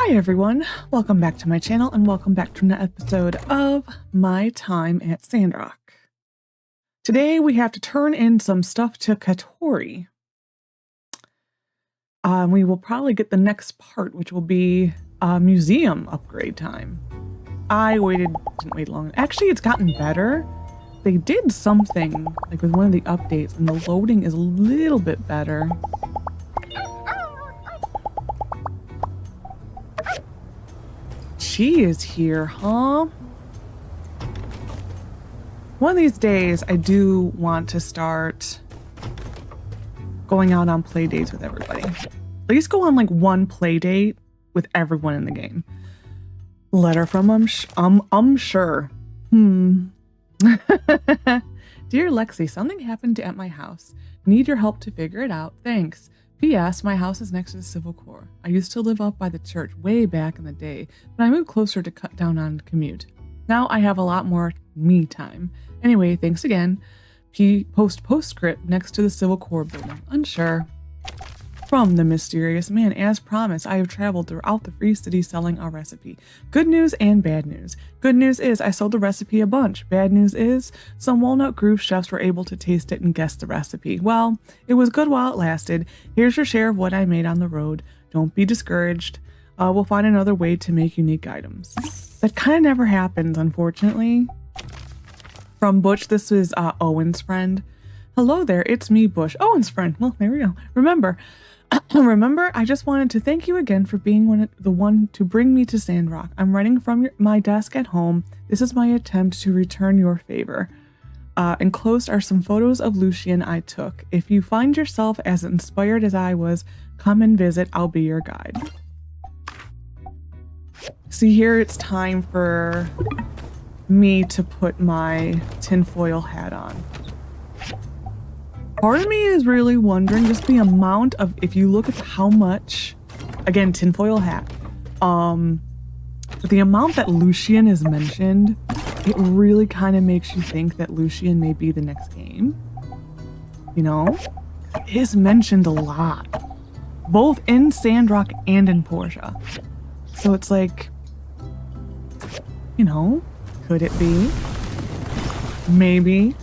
Hi everyone, welcome back to my channel and welcome back to an episode of my time at Sandrock. Today we have to turn in some stuff to Katori. We will probably get the next part, which will be museum upgrade time. Didn't wait long. Actually, it's gotten better. They did something like with one of the updates and the loading is a little bit better. She is here, huh? One of these days, I do want to start going out on play dates with everybody. At least go on like one play date with everyone in the game. Letter from sure. Dear Lexi, something happened at my house. Need your help to figure it out. Thanks. P.S. My house is next to the Civil Corps. I used to live up by the church way back in the day, but I moved closer to cut down on commute. Now I have a lot more me time. Anyway, thanks again. Postscript next to the Civil Corps building. Unsure. From the mysterious man. As promised, I have traveled throughout the free city selling our recipe. Good news and bad news. Good news is I sold the recipe a bunch. Bad news is some Walnut Groove chefs were able to taste it and guess the recipe. Well, it was good while it lasted. Here's your share of what I made on the road. Don't be discouraged. We'll find another way to make unique items. That kind of never happens, unfortunately. From Butch, this is Owen's friend. Hello there, it's me, Bush. Owen's friend. Well, there we go. Remember, I just wanted to thank you again for being the one to bring me to Sandrock. I'm writing from my desk at home. This is my attempt to return your favor. Enclosed are some photos of Lucian I took. If you find yourself as inspired as I was, come and visit. I'll be your guide. See, here it's time for me to put my tinfoil hat on. Part of me is really wondering just the amount of, if you look at how much, again, tinfoil hat, the amount that Lucian is mentioned, it really kind of makes you think that Lucian may be the next game. You know? It is mentioned a lot, both in Sandrock and in Portia. So it's like, you know, could it be? Maybe.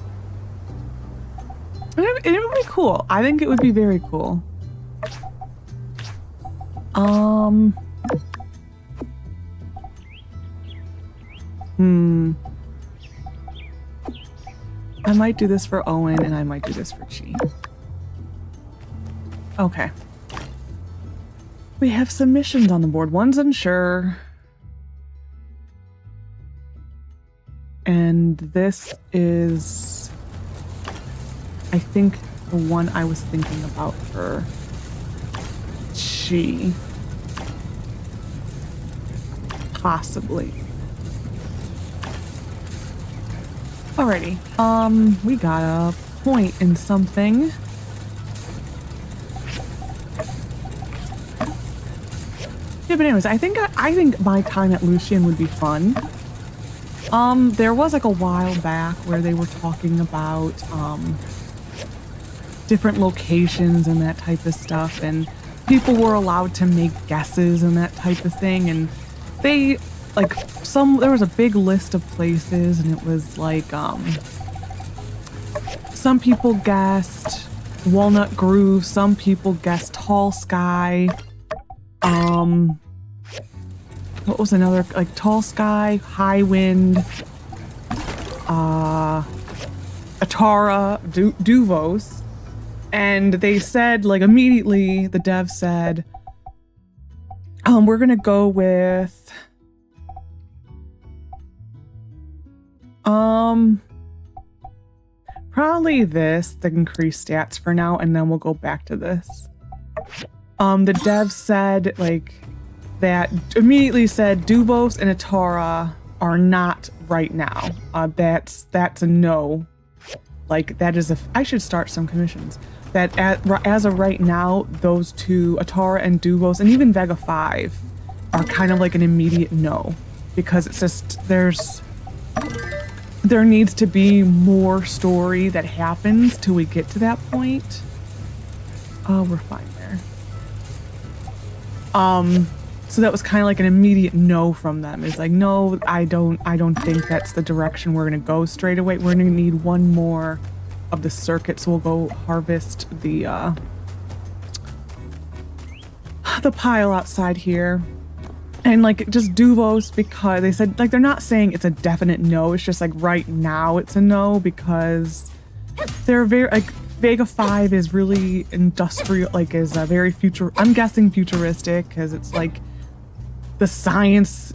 It would be cool. I think it would be very cool. I might do this for Owen and I might do this for Chi. Okay. We have some missions on the board. One's unsure. And this is, I think, the one I was thinking about for Chi. Possibly. Alrighty. We got a point in something. Yeah, but anyways, I think my time at Lucian would be fun. There was like a while back where they were talking about, different locations and that type of stuff, and people were allowed to make guesses and that type of thing, and they like there was a big list of places, and it was like some people guessed Walnut Groove, some people guessed Tall Sky, what was another, like Tall Sky, High Wind, Atara, Duvos. And they said, like, immediately, the dev said, we're gonna go with, probably this, the increased stats for now, and then we'll go back to this. The dev said, like, that immediately said Duvos and Atara are not right now. That's a no. Like, that is I should start some commissions. That as of right now, those two, Atara and Duvos, and even Vega 5, are kind of like an immediate no. Because it's just, there needs to be more story that happens till we get to that point. Oh, we're fine there. So that was kind of like an immediate no from them. It's like, no, I don't think that's the direction we're going to go straight away. We're going to need one more of the circuit, so we'll go harvest the pile outside here. And like just Duvos, because they said, like, they're not saying it's a definite no, it's just like right now it's a no, because they're very, like, Vega 5 is really industrial, like, is a very I'm guessing futuristic, because it's like the science,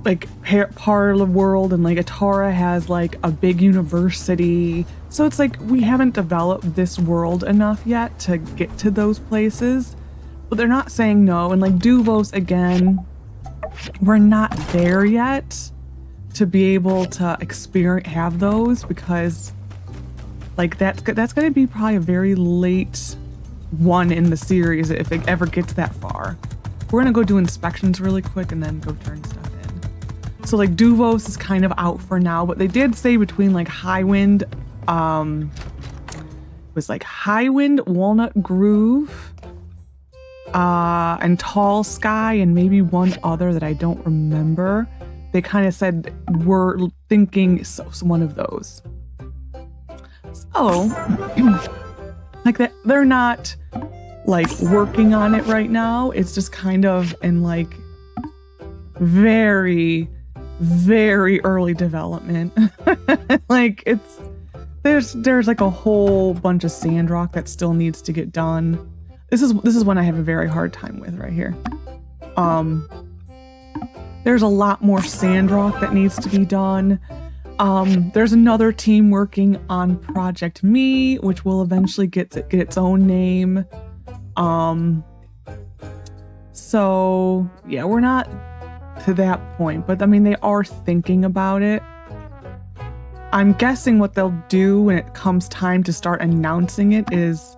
like, part of the world, and like Atara has like a big university, so it's like we haven't developed this world enough yet to get to those places. But they're not saying no. And like Duvos, again, we're not there yet to be able to have those, because like that's going to be probably a very late one in the series if it ever gets that far. We're going to go do inspections really quick and then go turn stuff in. So like Duvos is kind of out for now, but they did say between like Highwind, it was like Highwind, Walnut Groove, and Tall Sky, and maybe one other that I don't remember. They kind of said we're thinking one of those. So, like that, they're not like working on it right now. It's just kind of in like very, very early development. Like there's like a whole bunch of Sandrock that still needs to get done. This is one I have a very hard time with right here. There's a lot more Sandrock that needs to be done. There's another team working on Project Me, which will eventually get its own name. So yeah, we're not to that point, but I mean, they are thinking about it. I'm guessing what they'll do when it comes time to start announcing it is,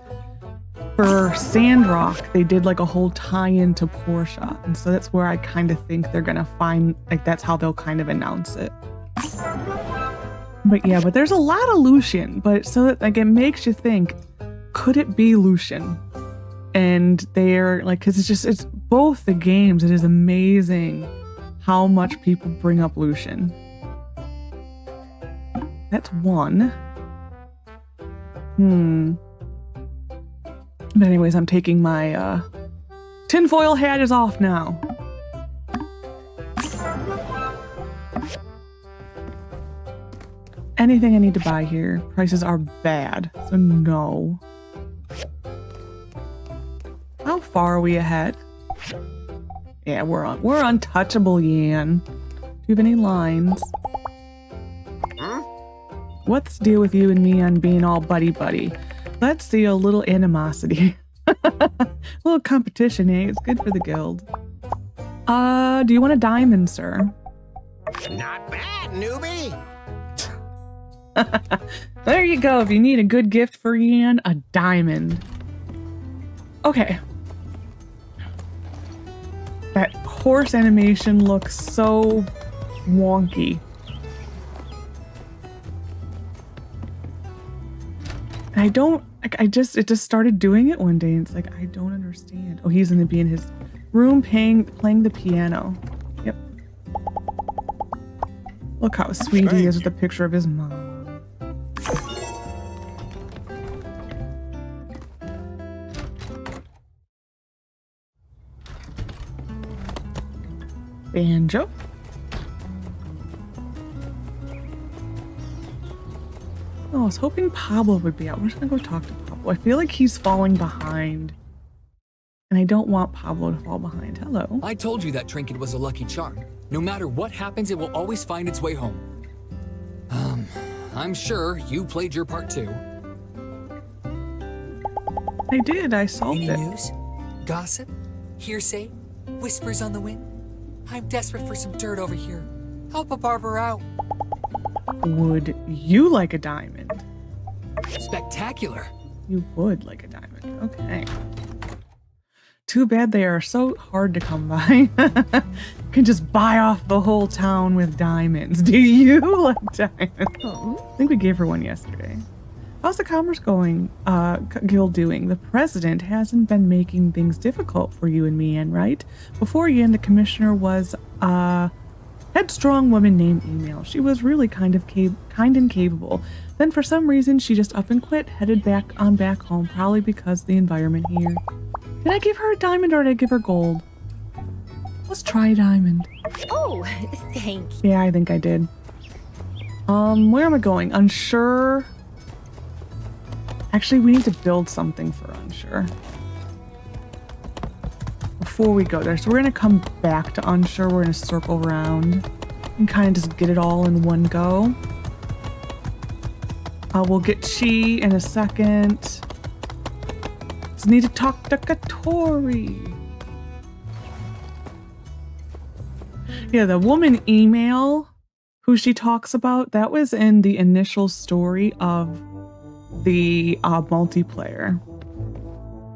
for Sandrock, they did like a whole tie-in to Portia. And so that's where I kind of think they're going to find, like, that's how they'll kind of announce it. But yeah, but there's a lot of Lucian, but so that, like, it makes you think, could it be Lucian? And they're like, because it's both the games. It is amazing how much people bring up Lucian. That's one. But anyways, I'm taking my tinfoil hat is off now. Anything I need to buy here, prices are bad, so no. How far are we ahead? Yeah, we're untouchable, Yan. Do you have any lines? What's the deal with you and me on being all buddy-buddy? Let's see a little animosity. A little competition, eh? It's good for the guild. Do you want a diamond, sir? Not bad, newbie. There you go. If you need a good gift for Yan, a diamond. Okay. That horse animation looks so wonky. And it just started doing it one day, and it's like, I don't understand. Oh, he's gonna be in his room playing the piano. Yep. Look how sweet he is with a picture of his mom. Banjo. Oh, I was hoping Pablo would be out. We're just gonna go talk to Pablo. I feel like he's falling behind. And I don't want Pablo to fall behind. Hello. I told you that trinket was a lucky charm. No matter what happens, it will always find its way home. I'm sure you played your part too. I did. I solved it. Any news? Gossip? Hearsay? Whispers on the wind? I'm desperate for some dirt over here. Help a barber out. Would you like a diamond? Spectacular. You would like a diamond. Okay. Too bad they are so hard to come by. You can just buy off the whole town with diamonds. Do you like diamonds? Oh, I think we gave her one yesterday. How's the Commerce going, Guild doing? The president hasn't been making things difficult for you and me, Anne, right? Before Yan, the commissioner was a headstrong woman named Email. She was really kind and capable. Then for some reason, she just up and quit, headed back home, probably because of the environment here. Did I give her a diamond or did I give her gold? Let's try a diamond. Oh, thank you. Yeah, I think I did. Where am I going? Unsure. Actually, we need to build something for Unsure before we go there. So we're going to come back to Unsure. We're going to circle around and kind of just get it all in one go. We'll get Chi in a second. Just need to talk to Katori. Yeah, the woman Email, who she talks about, that was in the initial story of the multiplayer.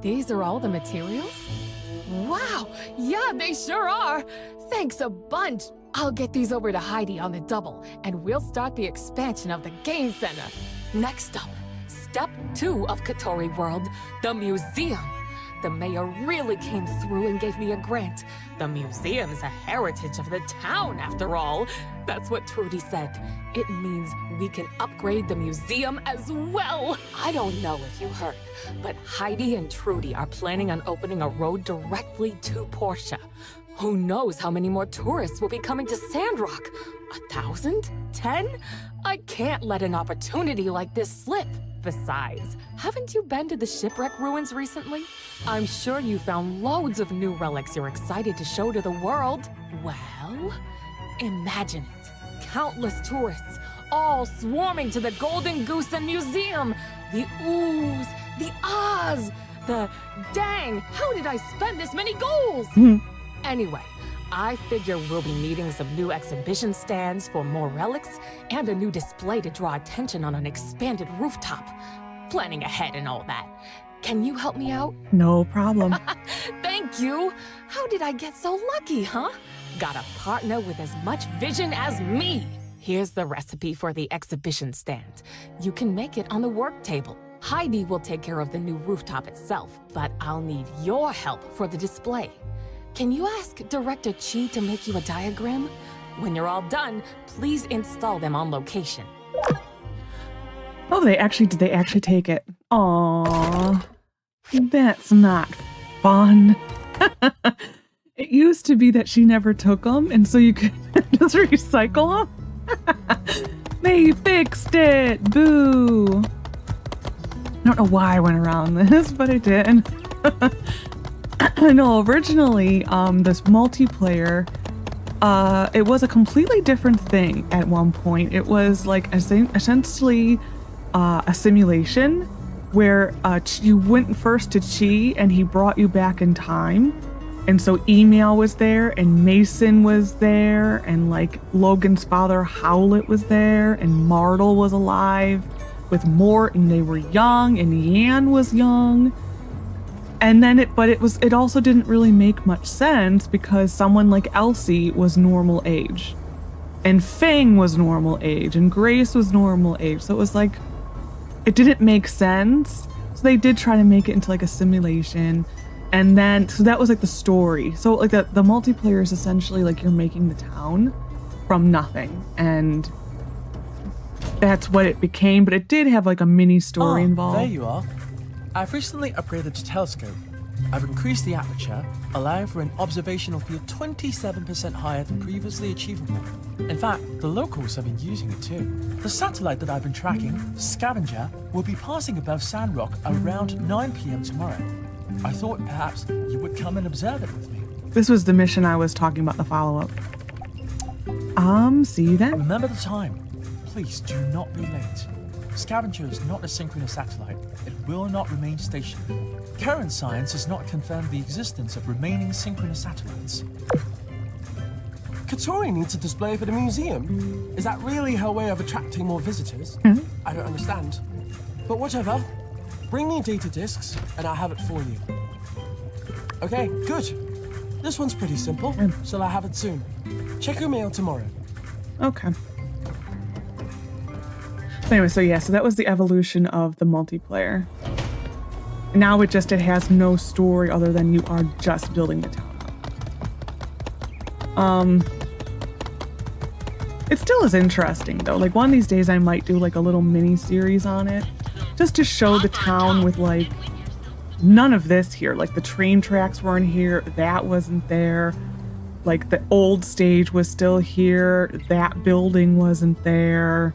These are all the materials? Wow, yeah, they sure are. Thanks a bunch. I'll get these over to Heidi on the double, and we'll start the expansion of the game center. Next up, step 2 of Katori World, the museum. The mayor really came through and gave me a grant. The museum's a heritage of the town, after all. That's what Trudy said. It means we can upgrade the museum as well. I don't know if you heard, but Heidi and Trudy are planning on opening a road directly to Portia. Who knows how many more tourists will be coming to Sandrock? 1,000? 10? I can't let an opportunity like this slip. Besides, haven't you been to the shipwreck ruins recently? I'm sure you found loads of new relics you're excited to show to the world. Well, imagine it. Countless tourists, all swarming to the Golden Goose and Museum. The oohs, the ahs, the dang, how did I spend this many goals? Anyway, I figure we'll be needing some new exhibition stands for more relics and a new display to draw attention on an expanded rooftop. Planning ahead and all that. Can you help me out? No problem. Thank you. How did I get so lucky, huh? Got a partner with as much vision as me. Here's the recipe for the exhibition stand. You can make it on the work table. Heidi will take care of the new rooftop itself, but I'll need your help for the display. Can you ask Director Chi to make you a diagram? When you're all done, please install them on location. Oh, did they actually take it? Aww. That's not fun. It used to be that she never took them, and so you could just recycle them. They fixed it! Boo! I don't know why I went around this, but I did. No, originally, this multiplayer, it was a completely different thing at one point. It was like essentially a simulation where you went first to Chi and he brought you back in time. And so Email was there and Mason was there and like Logan's father Howlett was there and Martel was alive with Mort and they were young and Yan was young. And then it also didn't really make much sense because someone like Elsie was normal age and Fang was normal age and Grace was normal age. So it was like, it didn't make sense. So they did try to make it into like a simulation. And then, so that was like the story. So like the multiplayer is essentially like you're making the town from nothing. And that's what it became. But it did have like a mini story involved. There you are. I've recently upgraded the telescope. I've increased the aperture, allowing for an observational field 27% higher than previously achievable. In fact, the locals have been using it too. The satellite that I've been tracking, Scavenger, will be passing above Sandrock around 9 p.m. tomorrow. I thought perhaps you would come and observe it with me. This was the mission I was talking about, the follow-up. See you then. Remember the time. Please do not be late. Scavenger is not a synchronous satellite. It will not remain stationary. Current science has not confirmed the existence of remaining synchronous satellites. Katori needs a display for the museum. Is that really her way of attracting more visitors? I don't understand. But whatever. Bring me data disks, and I'll have it for you. Okay, good. This one's pretty simple, so I'll have it soon. Check your mail tomorrow. Okay. Anyway, so yeah, so that was the evolution of the multiplayer. Now it has no story other than you are just building the town up. It still is interesting though. Like one of these days I might do like a little mini series on it just to show the town with like none of this here. Like the train tracks weren't here, that wasn't there. Like the old stage was still here, that building wasn't there.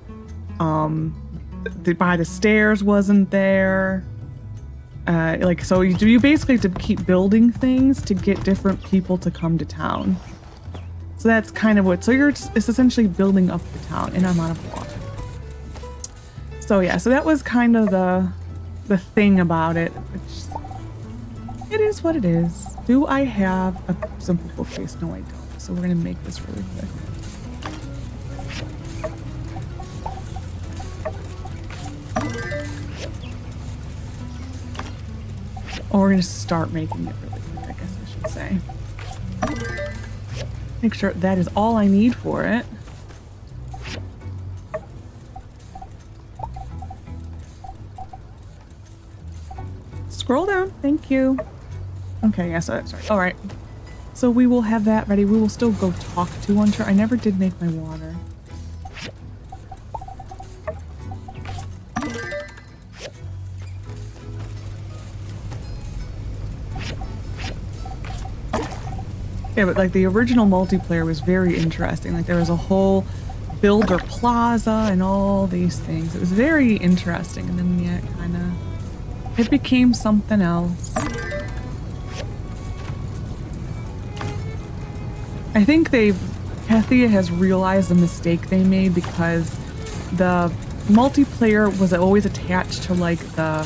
By the stairs wasn't there. So you basically have to keep building things to get different people to come to town. So that's kind of what, it's essentially building up the town, and I'm out of water. So yeah, so that was kind of the thing about it, which it is what it is. Do I have a simple bookcase? No, I don't. So we're gonna make this really quick. Or we're gonna start making it really quick, I guess I should say. Make sure that is all I need for it. Scroll down, thank you. Okay, yeah, so sorry. All right, so we will have that ready. We will still go talk to one. I never did make my water. Yeah, but like the original multiplayer was very interesting. Like there was a whole builder plaza and all these things. It was very interesting, and then yeah, it became something else. I think Kathia has realized the mistake they made because the multiplayer was always attached to like the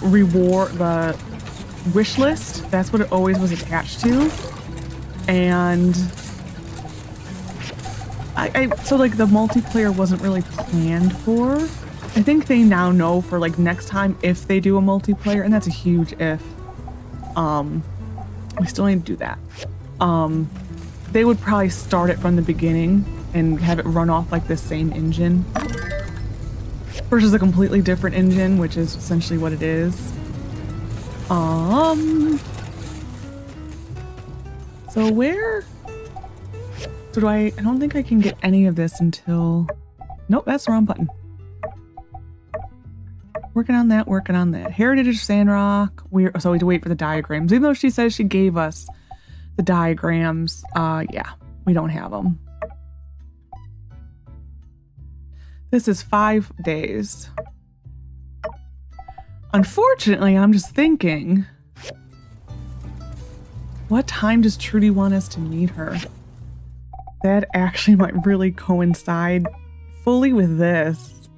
reward, the wish list. That's what it always was attached to. And so like the multiplayer wasn't really planned for. I think they now know for like next time if they do a multiplayer, and that's a huge if. We still need to do that. They would probably start it from the beginning and have it run off like the same engine versus a completely different engine, which is essentially what it is. So where? So I don't think I can get any of this until, nope, that's the wrong button. Working on that, working on that. Heritage of Sandrock. So we have to wait for the diagrams. Even though she says she gave us the diagrams, yeah, we don't have them. This is 5 days. Unfortunately, I'm just thinking, what time does Trudy want us to meet her? That actually might really coincide fully with this,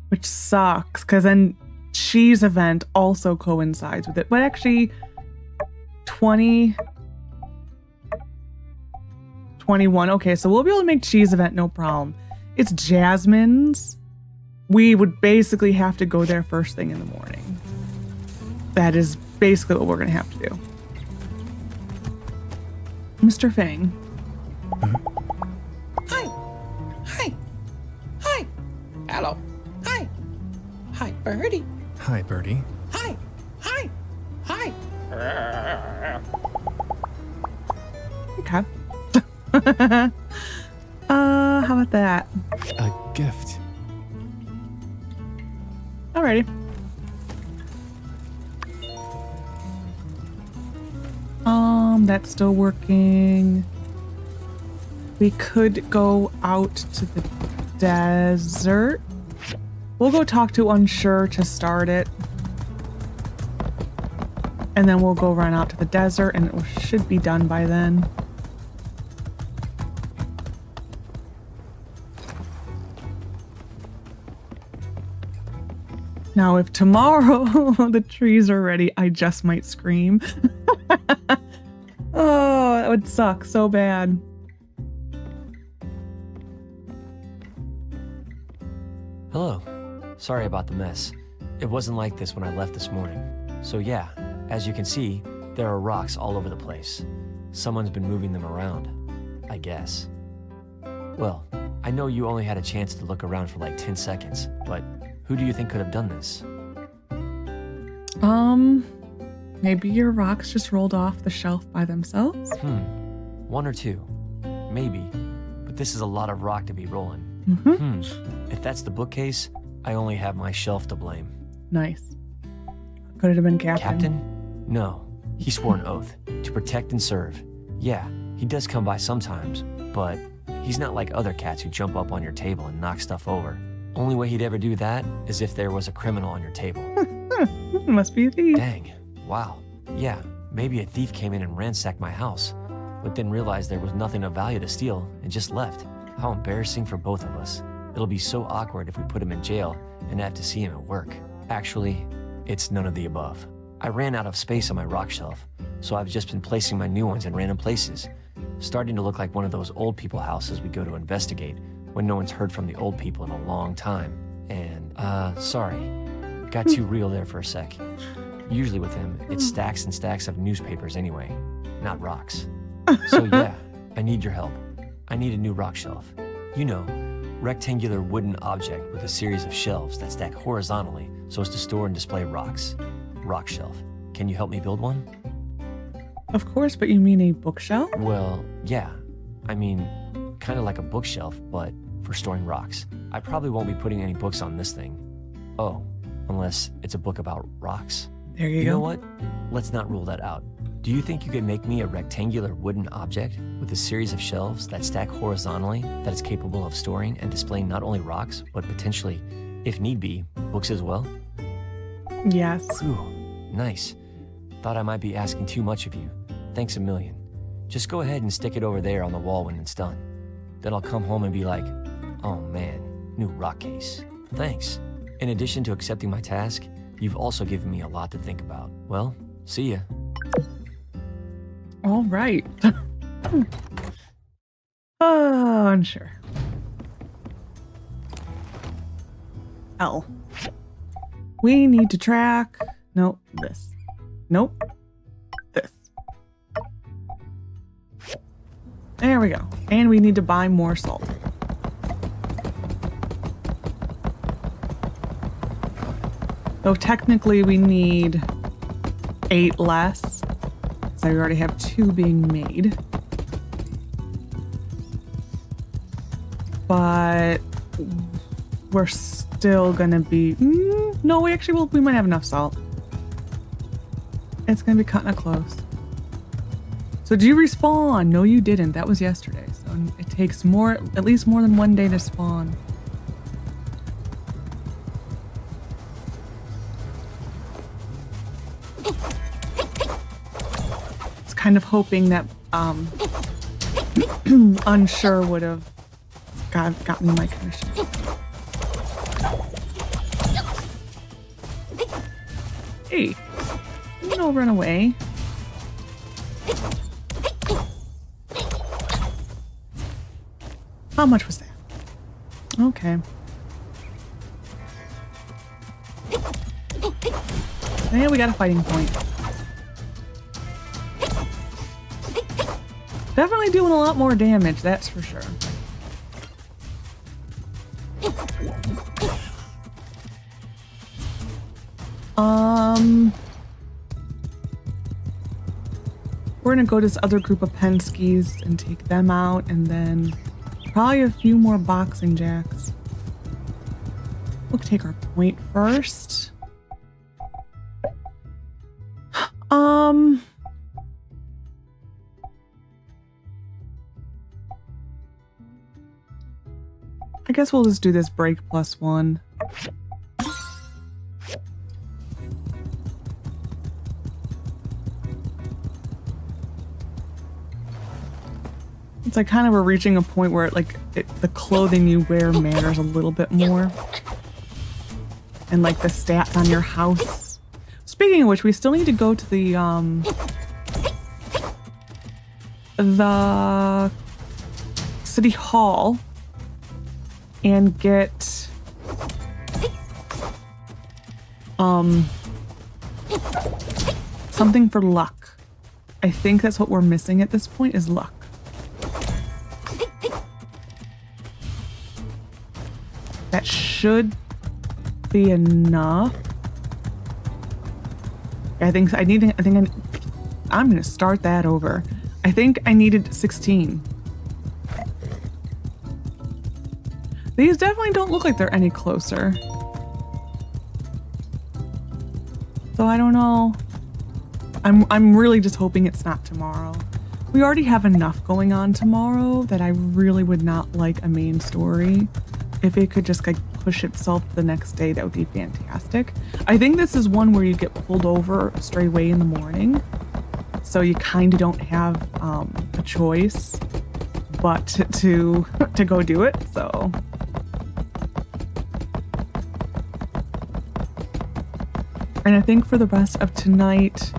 which sucks, because then She's event also coincides with it. But actually, 21. Okay, so we'll be able to make Cheese event, no problem. It's Jasmine's. We would basically have to go there first thing in the morning. That is basically what we're going to have to do. Mr. Fang. Hi. Hi. Hi. Hello. Hi. Hi, Birdie. Hi, Birdie. Hi. Hi. Hi. Okay. How about that? A gift. Alrighty. That's still working. We could go out to the desert. We'll go talk to Unsure to start it. And then we'll go run out to the desert and it should be done by then. Now, if tomorrow the trees are ready, I just might scream. Oh, that would suck so bad. Hello. Sorry about the mess. It wasn't like this when I left this morning. So yeah, as you can see, there are rocks all over the place. Someone's been moving them around. I guess. Well, I know you only had a chance to look around for like 10 seconds, but who do you think could have done this? Maybe your rocks just rolled off the shelf by themselves? One or two. Maybe. But this is a lot of rock to be rolling. If that's the bookcase, I only have my shelf to blame. Nice. Could it have been Captain? Captain? No. He swore an oath to protect and serve. Yeah, he does come by sometimes, but he's not like other cats who jump up on your table and knock stuff over. Only way he'd ever do that is if there was a criminal on your table. Must be a thief. Dang. Wow. Yeah, maybe a thief came in and ransacked my house, but then realized there was nothing of value to steal and just left. How embarrassing for both of us. It'll be so awkward if we put him in jail and have to see him at work. Actually, it's none of the above. I ran out of space on my rock shelf, so I've just been placing my new ones in random places, starting to look like one of those old people houses we go to investigate when no one's heard from the old people in a long time. And, sorry, got too real there for a sec. Usually with him, it's stacks and stacks of newspapers anyway, not rocks. So yeah, I need your help. I need a new rock shelf. You know, rectangular wooden object with a series of shelves that stack horizontally so as to store and display rocks. Rock shelf. Can you help me build one? Of course, but you mean a bookshelf? Well, yeah. I mean, kind of like a bookshelf, but for storing rocks. I probably won't be putting any books on this thing. Oh, unless it's a book about rocks. There you go. You know what? Let's not rule that out. Do you think you could make me a rectangular wooden object with a series of shelves that stack horizontally that is capable of storing and displaying not only rocks, but potentially, if need be, books as well? Yes. Ooh, nice. Thought I might be asking too much of you. Thanks a million. Just go ahead and stick it over there on the wall when it's done. Then I'll come home and be like, oh man, new rock case. Thanks. In addition to accepting my task, you've also given me a lot to think about. Well, see ya. All right. Oh, unsure. L. We need to track. Nope, this. Nope, this. There we go. And we need to buy more salt. So technically we need 8 less. So we already have 2 being made. But we're still gonna be, no, we might have enough salt. It's gonna be cutting it close. So did you respawn? No, you didn't. That was yesterday. So it takes at least more than 1 day to spawn. Kind of hoping that Unsure would have got me my commission. Hey, don't run away. How much was that? Okay. And we got a fighting point. Definitely doing a lot more damage, that's for sure. We're gonna go to this other group of Penskes and take them out, and then probably a few more boxing jacks. We'll take our point first. I guess we'll just do this break +1. It's like kind of we're reaching a point where the clothing you wear matters a little bit more. And like the stats on your house. Speaking of which, we still need to go to the city hall and get something for luck. I think that's what we're missing at this point is luck. should be enough. I'm going to start that over. I think I needed 16. These definitely don't look like they're any closer. So I don't know. I'm really just hoping it's not tomorrow. We already have enough going on tomorrow that I really would not like a main story. If it could just like push itself to the next day, that would be fantastic. I think this is one where you get pulled over straight away in the morning. So you kind of don't have a choice but to go do it. So and I think for the rest of tonight,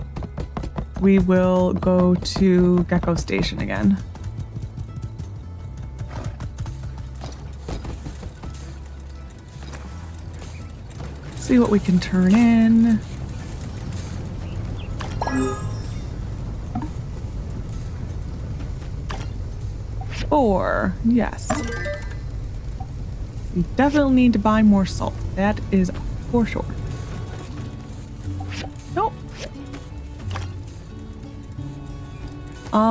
we will go to Gecko Station again. See what we can turn in. Four, yes. We definitely need to buy more salt. That is for sure. Nope.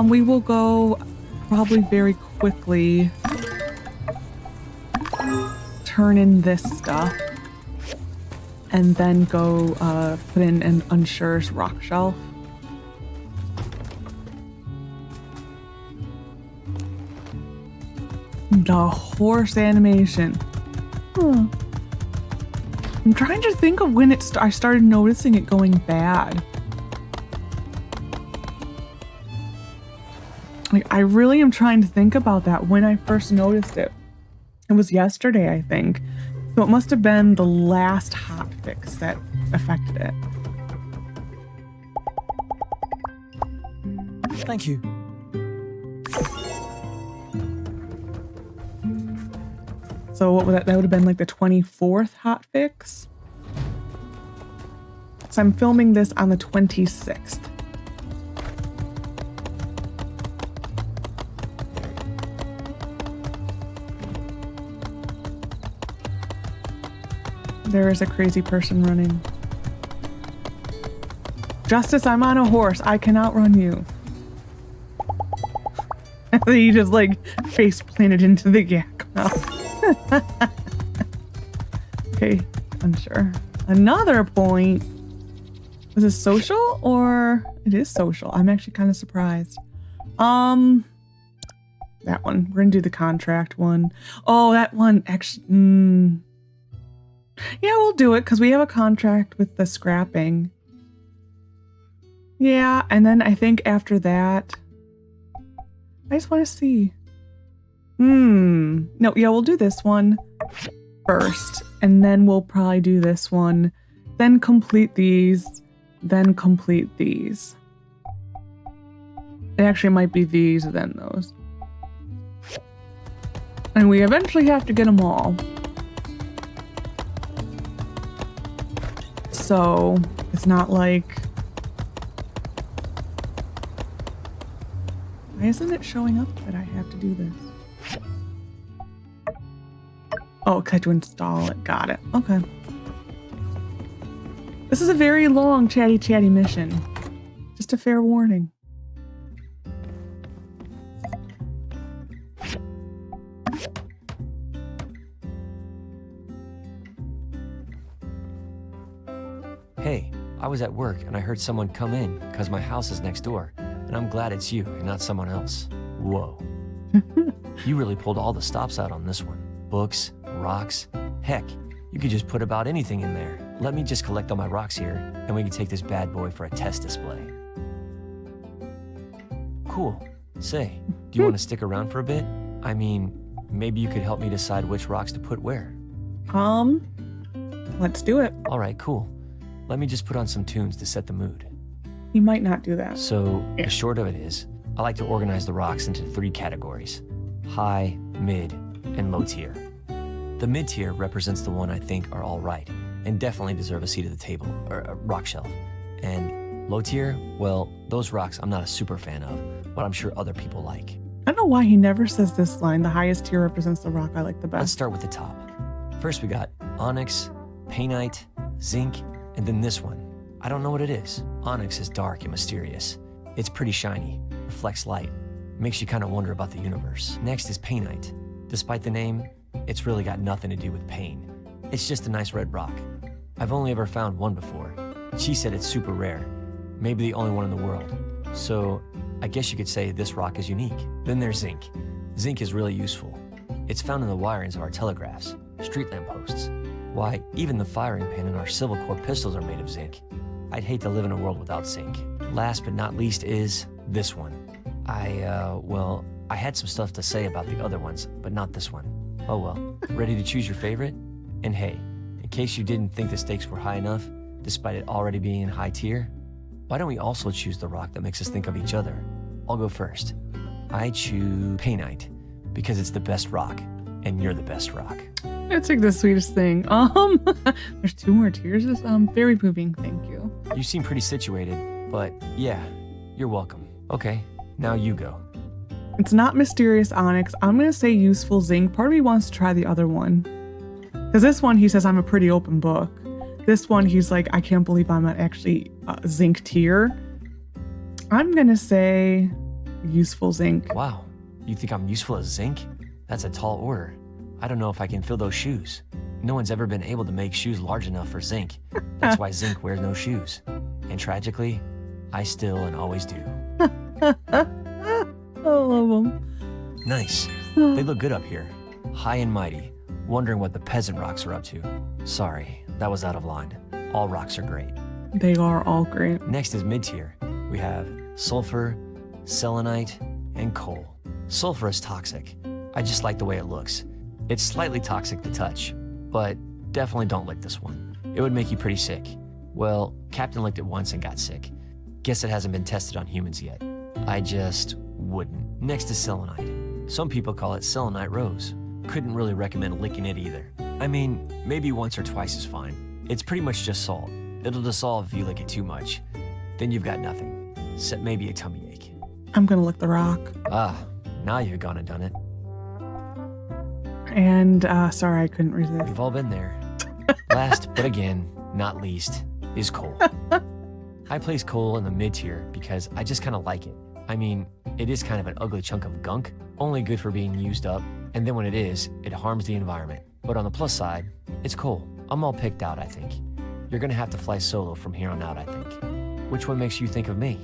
We will go probably very quickly turn in this stuff and then go put in an Unssure's Rockshelf. The horse animation. Huh. I'm trying to think of when I started noticing it going bad. Like, I really am trying to think about that when I first noticed it. It was yesterday, I think. So it must have been the last hotfix that affected it. Thank you. So what would that would have been like the 24th hotfix? So I'm filming this on the 26th. There is a crazy person running. Justice, I'm on a horse. I cannot run you. And then he just like face planted into the Yakmels. Okay, unsure. Another point. Is this social or it is social? I'm actually kind of surprised. That one. We're gonna do the contract one. Oh, that one actually. Yeah, we'll do it because we have a contract with the scrapping. Yeah, and then I think after that, I just want to see. No, yeah, we'll do this one first, and then we'll probably do this one, then complete these, then complete these. It actually might be these, then those. And we eventually have to get them all. So it's not like, why isn't it showing up that I have to do this? Oh, I had to install it. Got it. Okay. This is a very long chatty mission. Just a fair warning. Hey, I was at work and I heard someone come in because my house is next door, and I'm glad it's you and not someone else. Whoa. You really pulled all the stops out on this one. Books, rocks, heck, you could just put about anything in there. Let me just collect all my rocks here, and we can take this bad boy for a test display. Cool. Say, do you want to stick around for a bit? I mean, maybe you could help me decide which rocks to put where. Let's do it. All right, cool. Let me just put on some tunes to set the mood. You might not do that. So, the short of it is, I like to organize the rocks into 3 categories: high, mid, and low tier. The mid tier represents the one I think are all right, and definitely deserve a seat at the table, or a rock shelf. And low tier, well, those rocks I'm not a super fan of, but I'm sure other people like. I don't know why he never says this line. The highest tier represents the rock I like the best. Let's start with the top. First we got onyx, painite, zinc, and then this one. I don't know what it is. Onyx is dark and mysterious. It's pretty shiny, reflects light, makes you kind of wonder about the universe. Next is painite. Despite the name, it's really got nothing to do with pain. It's just a nice red rock. I've only ever found one before. She said it's super rare, maybe the only one in the world. So I guess you could say this rock is unique. Then there's zinc. Zinc is really useful. It's found in the wirings of our telegraphs, street lamp posts. Why, even the firing pin in our Civil Corps pistols are made of zinc. I'd hate to live in a world without zinc. Last but not least is this one. I had some stuff to say about the other ones, but not this one. Oh well. Ready to choose your favorite? And hey, in case you didn't think the stakes were high enough, despite it already being in high tier, why don't we also choose the rock that makes us think of each other? I'll go first. I choose painite because it's the best rock, and you're the best rock. That's like the sweetest thing. There's 2 more tiers. It's very moving. Thank you. You seem pretty situated, but yeah, you're welcome. Okay, now you go. It's not mysterious onyx. I'm gonna say useful zinc. Part of me wants to try the other one, because this one he says I'm a pretty open book. This one he's like, I can't believe I'm at actually zinc tier. I'm gonna say useful zinc. Wow, you think I'm useful as zinc? That's a tall order. I don't know if I can fill those shoes. No one's ever been able to make shoes large enough for zinc. That's why zinc wears no shoes. And tragically, I still and always do. I love them. Nice. They look good up here. High and mighty. Wondering what the peasant rocks are up to. Sorry, that was out of line. All rocks are great. They are all great. Next is mid-tier. We have sulfur, selenite, and coal. Sulfur is toxic. I just like the way it looks. It's slightly toxic to touch, but definitely don't lick this one. It would make you pretty sick. Well, Captain licked it once and got sick. Guess it hasn't been tested on humans yet. I just wouldn't. Next is selenite. Some people call it selenite rose. Couldn't really recommend licking it either. I mean, maybe once or twice is fine. It's pretty much just salt. It'll dissolve if you lick it too much. Then you've got nothing, except maybe a tummy ache. I'm gonna lick the rock. Ah, now you've gone and done it. And sorry, I couldn't resist. We've all been there. Last, but again, not least, is coal. I place coal in the mid-tier because I just kind of like it. I mean, it is kind of an ugly chunk of gunk, only good for being used up, and then when it is, it harms the environment. But on the plus side, it's coal. I'm all picked out, I think. You're gonna have to fly solo from here on out, I think. Which one makes you think of me?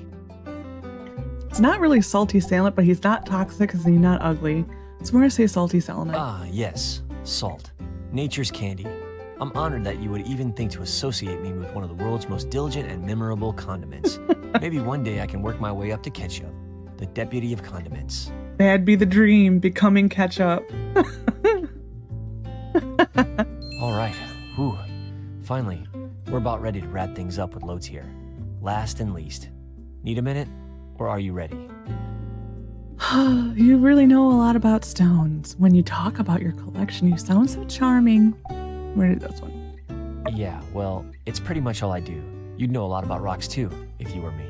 It's not really salty selenite, but he's not toxic because he's not ugly. So we're gonna say salty selenite. Ah, yes, salt. Nature's candy. I'm honored that you would even think to associate me with one of the world's most diligent and memorable condiments. Maybe one day I can work my way up to ketchup, the deputy of condiments. That'd be the dream, becoming ketchup. All right, whew. Finally, we're about ready to wrap things up with low tier. Last and least. Need a minute, or are you ready? You really know a lot about stones. When you talk about your collection, you sound so charming. Where did this one? Yeah, well, it's pretty much all I do. You'd know a lot about rocks too, if you were me.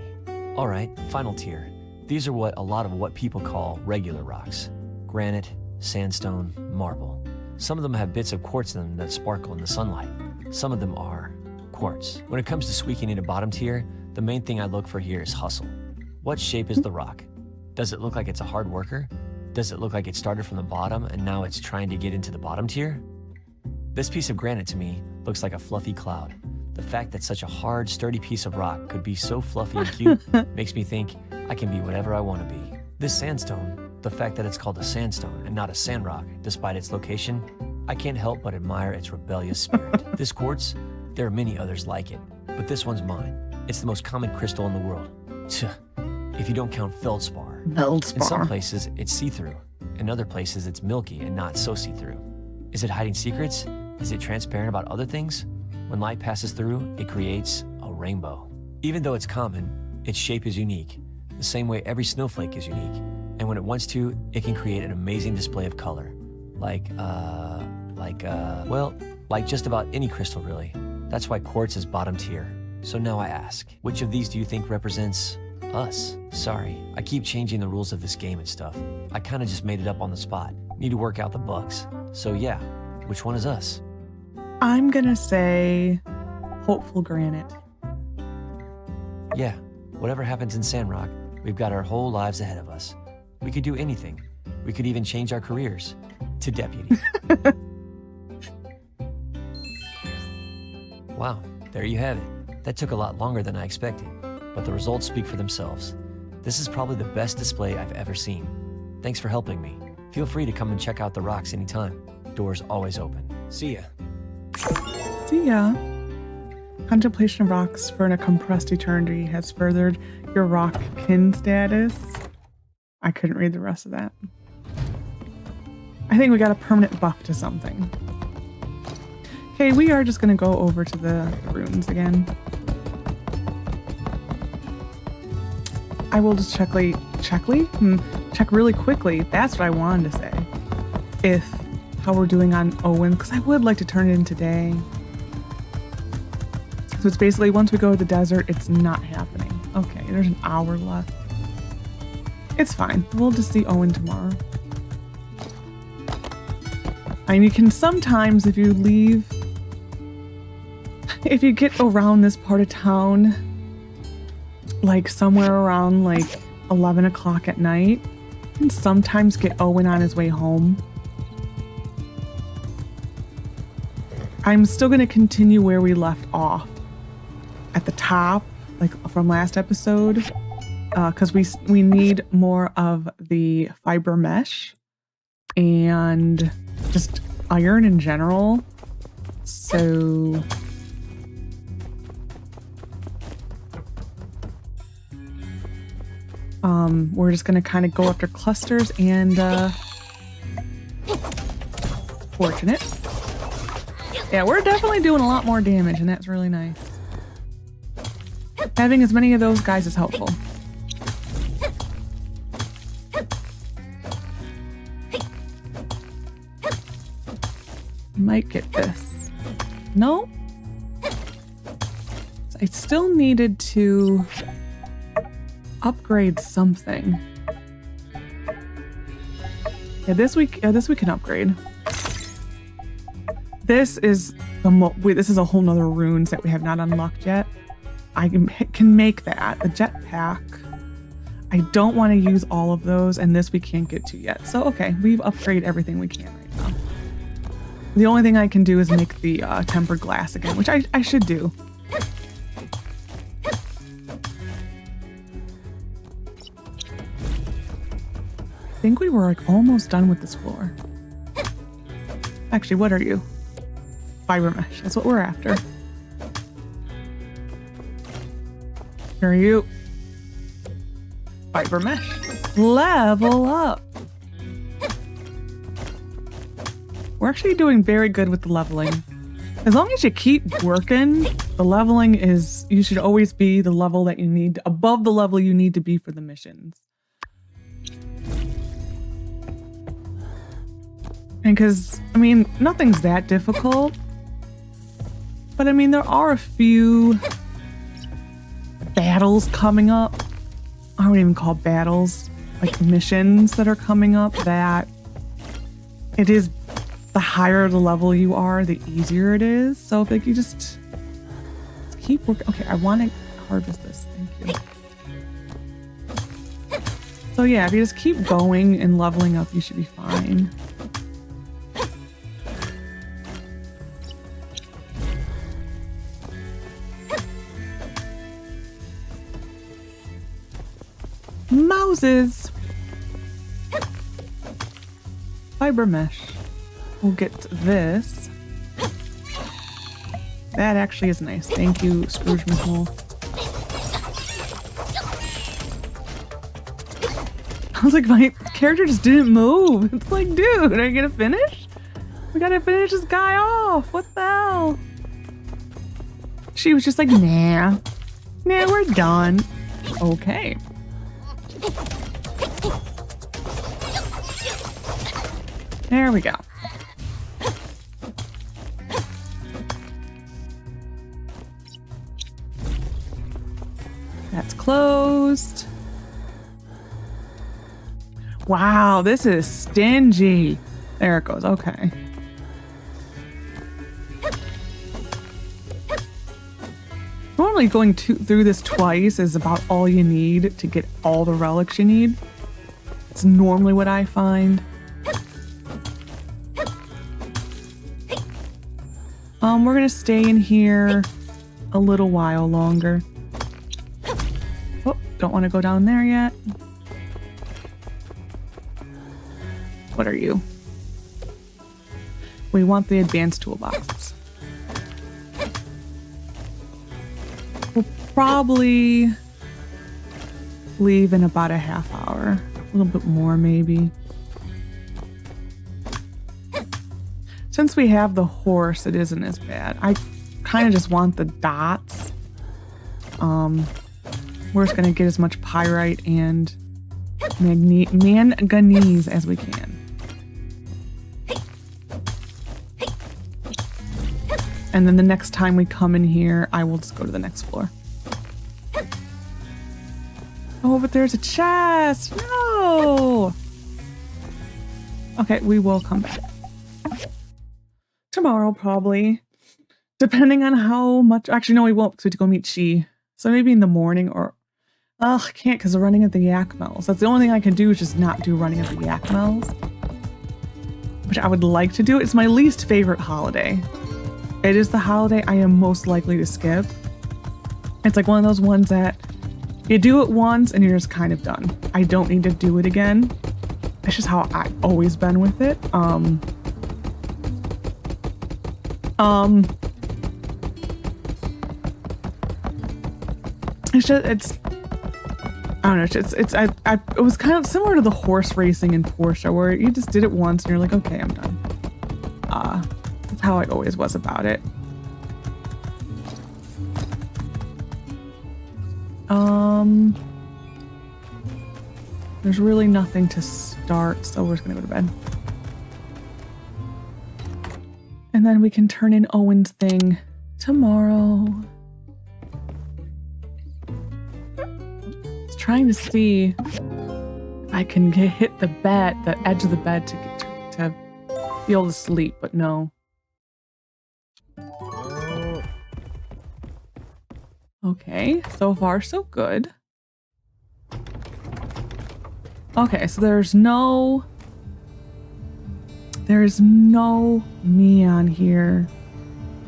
All right, final tier. These are what a lot of what people call regular rocks. Granite, sandstone, marble. Some of them have bits of quartz in them that sparkle in the sunlight. Some of them are quartz. When it comes to squeaking into bottom tier, the main thing I look for here is hustle. What shape is the rock? Does it look like it's a hard worker? Does it look like it started from the bottom and now it's trying to get into the bottom tier? This piece of granite to me looks like a fluffy cloud. The fact that such a hard, sturdy piece of rock could be so fluffy and cute makes me think I can be whatever I want to be. This sandstone, the fact that it's called a sandstone and not a sandrock, despite its location, I can't help but admire its rebellious spirit. This quartz, there are many others like it, but this one's mine. It's the most common crystal in the world. If you don't count feldspar. In some places, it's see-through. In other places, it's milky and not so see-through. Is it hiding secrets? Is it transparent about other things? When light passes through, it creates a rainbow. Even though it's common, its shape is unique, the same way every snowflake is unique. And when it wants to, it can create an amazing display of color. Like just about any crystal, really. That's why quartz is bottom tier. So now I ask, which of these do you think represents us? Sorry, I keep changing the rules of this game and stuff. I kinda just made it up on the spot. Need to work out the bugs. So yeah, which one is us? I'm gonna say hopeful granite. Yeah, whatever happens in Sandrock, we've got our whole lives ahead of us. We could do anything. We could even change our careers to deputy. Wow, there you have it. That took a lot longer than I expected, but the results speak for themselves. This is probably the best display I've ever seen. Thanks for helping me. Feel free to come and check out the rocks anytime. Doors always open. See ya. See ya. Contemplation of rocks for a compressed eternity has furthered your rock kin status. I couldn't read the rest of that. I think we got a permanent buff to something. Okay, we are just gonna go over to the runes again. I will just check really quickly. That's what I wanted to say. How we're doing on Owen, because I would like to turn it in today. So it's basically once we go to the desert, it's not happening. Okay, there's an hour left. It's fine. We'll just see Owen tomorrow. And you can sometimes, if you get around this part of town, like somewhere around like 11 o'clock at night, you can sometimes get Owen on his way home. I'm still going to continue where we left off at the top, like from last episode, because we need more of the fiber mesh and just iron in general. So we're just going to kind of go after clusters and fortunate. Yeah, we're definitely doing a lot more damage, and that's really nice. Having as many of those guys is helpful. Might get this. No? I still needed to upgrade something. Yeah, this we can upgrade. This is this is a whole nother runes that we have not unlocked yet. I can make that. The jetpack. I don't want to use all of those, and this we can't get to yet. So, okay, we've upgraded everything we can right now. The only thing I can do is make the tempered glass again, which I should do. I think we were like almost done with this floor. Actually, what are you? Fiber mesh. That's what we're after. Here are you. Fiber mesh. Level up. We're actually doing very good with the leveling. As long as you keep working, the leveling is, you should always be the level that you need, above the level you need to be for the missions. And because, I mean, nothing's that difficult. But I mean, there are a few battles coming up. I don't even call battles, like missions that are coming up that it is, the higher the level you are, the easier it is. So if like you just keep working. Okay, I want to harvest this. Thank you. So yeah, if you just keep going and leveling up, you should be fine. Mouses. Fiber mesh. We'll get this. That actually is nice. Thank you, Scrooge McMull. I was like, my character just didn't move. It's like, dude, are you gonna finish? We gotta finish this guy off. What the hell? She was just like, nah, we're done. Okay. There we go. That's closed. Wow, this is stingy. There it goes. Okay. normally going through this twice is about all you need to get all the relics you need. It's normally what I find. We're gonna stay in here a little while longer. Oh, don't want to go down there yet. What are you? We want the advanced toolboxes. We'll probably leave in about a half hour. A little bit more, maybe. Since we have the horse, it isn't as bad. I kind of just want the dots. We're just going to get as much pyrite and manganese as we can. And then the next time we come in here, I will just go to the next floor. Oh, but there's a chest! No! Okay, we will come back. Tomorrow, probably. Depending on how much... Actually, no, we won't, because we have to go meet She. So maybe in the morning or... Ugh, I can't, because we're running at the Yakmels. That's the only thing I can do is just not do running at the Yakmels. Which I would like to do. It's my least favorite holiday. It is the holiday I am most likely to skip. It's like one of those ones that you do it once and you're just kind of done. I don't need to do it again. That's just how I've always been with it. I don't know. It was kind of similar to the horse racing in Porsche, where you just did it once and you're like, okay, I'm done. That's how I always was about it. There's really nothing to start, so we're just gonna go to bed. And then we can turn in Owen's thing tomorrow. Just trying to see if I can hit the bed, the edge of the bed to be able to sleep, but no. Okay, so far so good. Okay, so there's no neon here.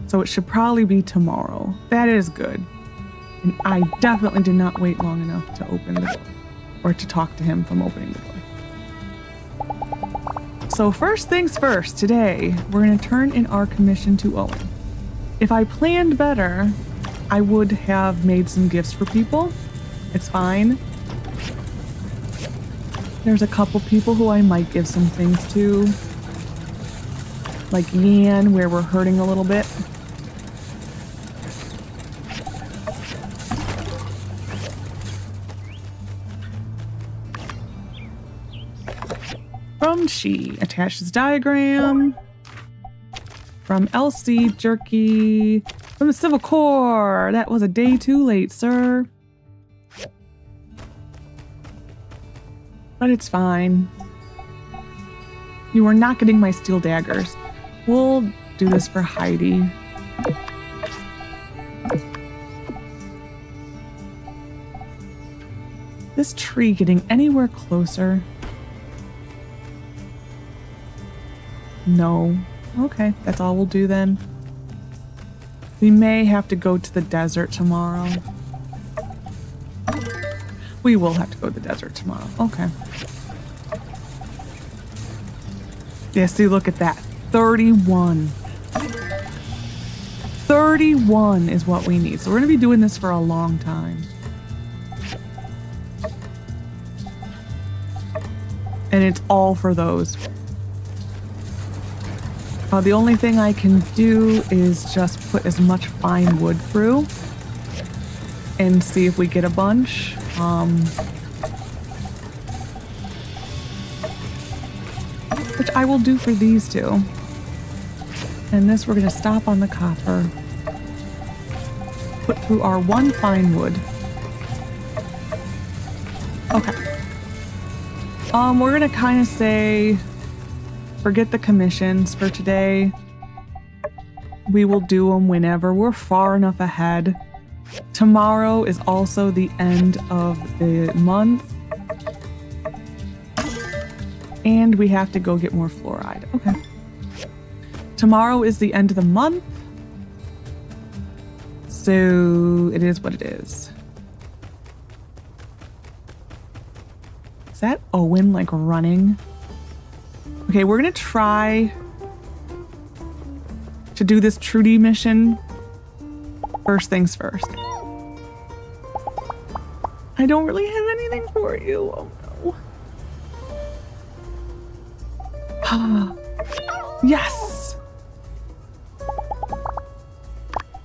So it should probably be tomorrow. That is good. And I definitely did not wait long enough to open the door. Or to talk to him from opening the door. So first things first, today, we're going to turn in our commission to Owen. If I planned better, I would have made some gifts for people. It's fine. There's a couple people who I might give some things to. Like Yan, where we're hurting a little bit. From She, attaches diagram. From Elsie, jerky. From the Civil Corps, that was a day too late, sir. But it's fine. You are not getting my steel daggers. We'll do this for Heidi. This tree getting anywhere closer? No. Okay, that's all we'll do then. We may have to go to the desert tomorrow. We will have to go to the desert tomorrow. Okay. Yeah, see, look at that. 31. 31 is what we need. So we're going to be doing this for a long time. And it's all for those. The only thing I can do is just put as much fine wood through and see if we get a bunch. Which I will do for these two. And this we're going to stop on the copper. Put through our one fine wood. Okay. We're going to kind of say, forget the commissions for today. We will do them whenever. We're far enough ahead Tomorrow is also the end of the month. And we have to go get more fluoride. Okay. Tomorrow is the end of the month. So it is what it is. Is that Owen like running? Okay, we're gonna try to do this Trudy mission. First things first. I don't really have anything for you. Oh no. Yes!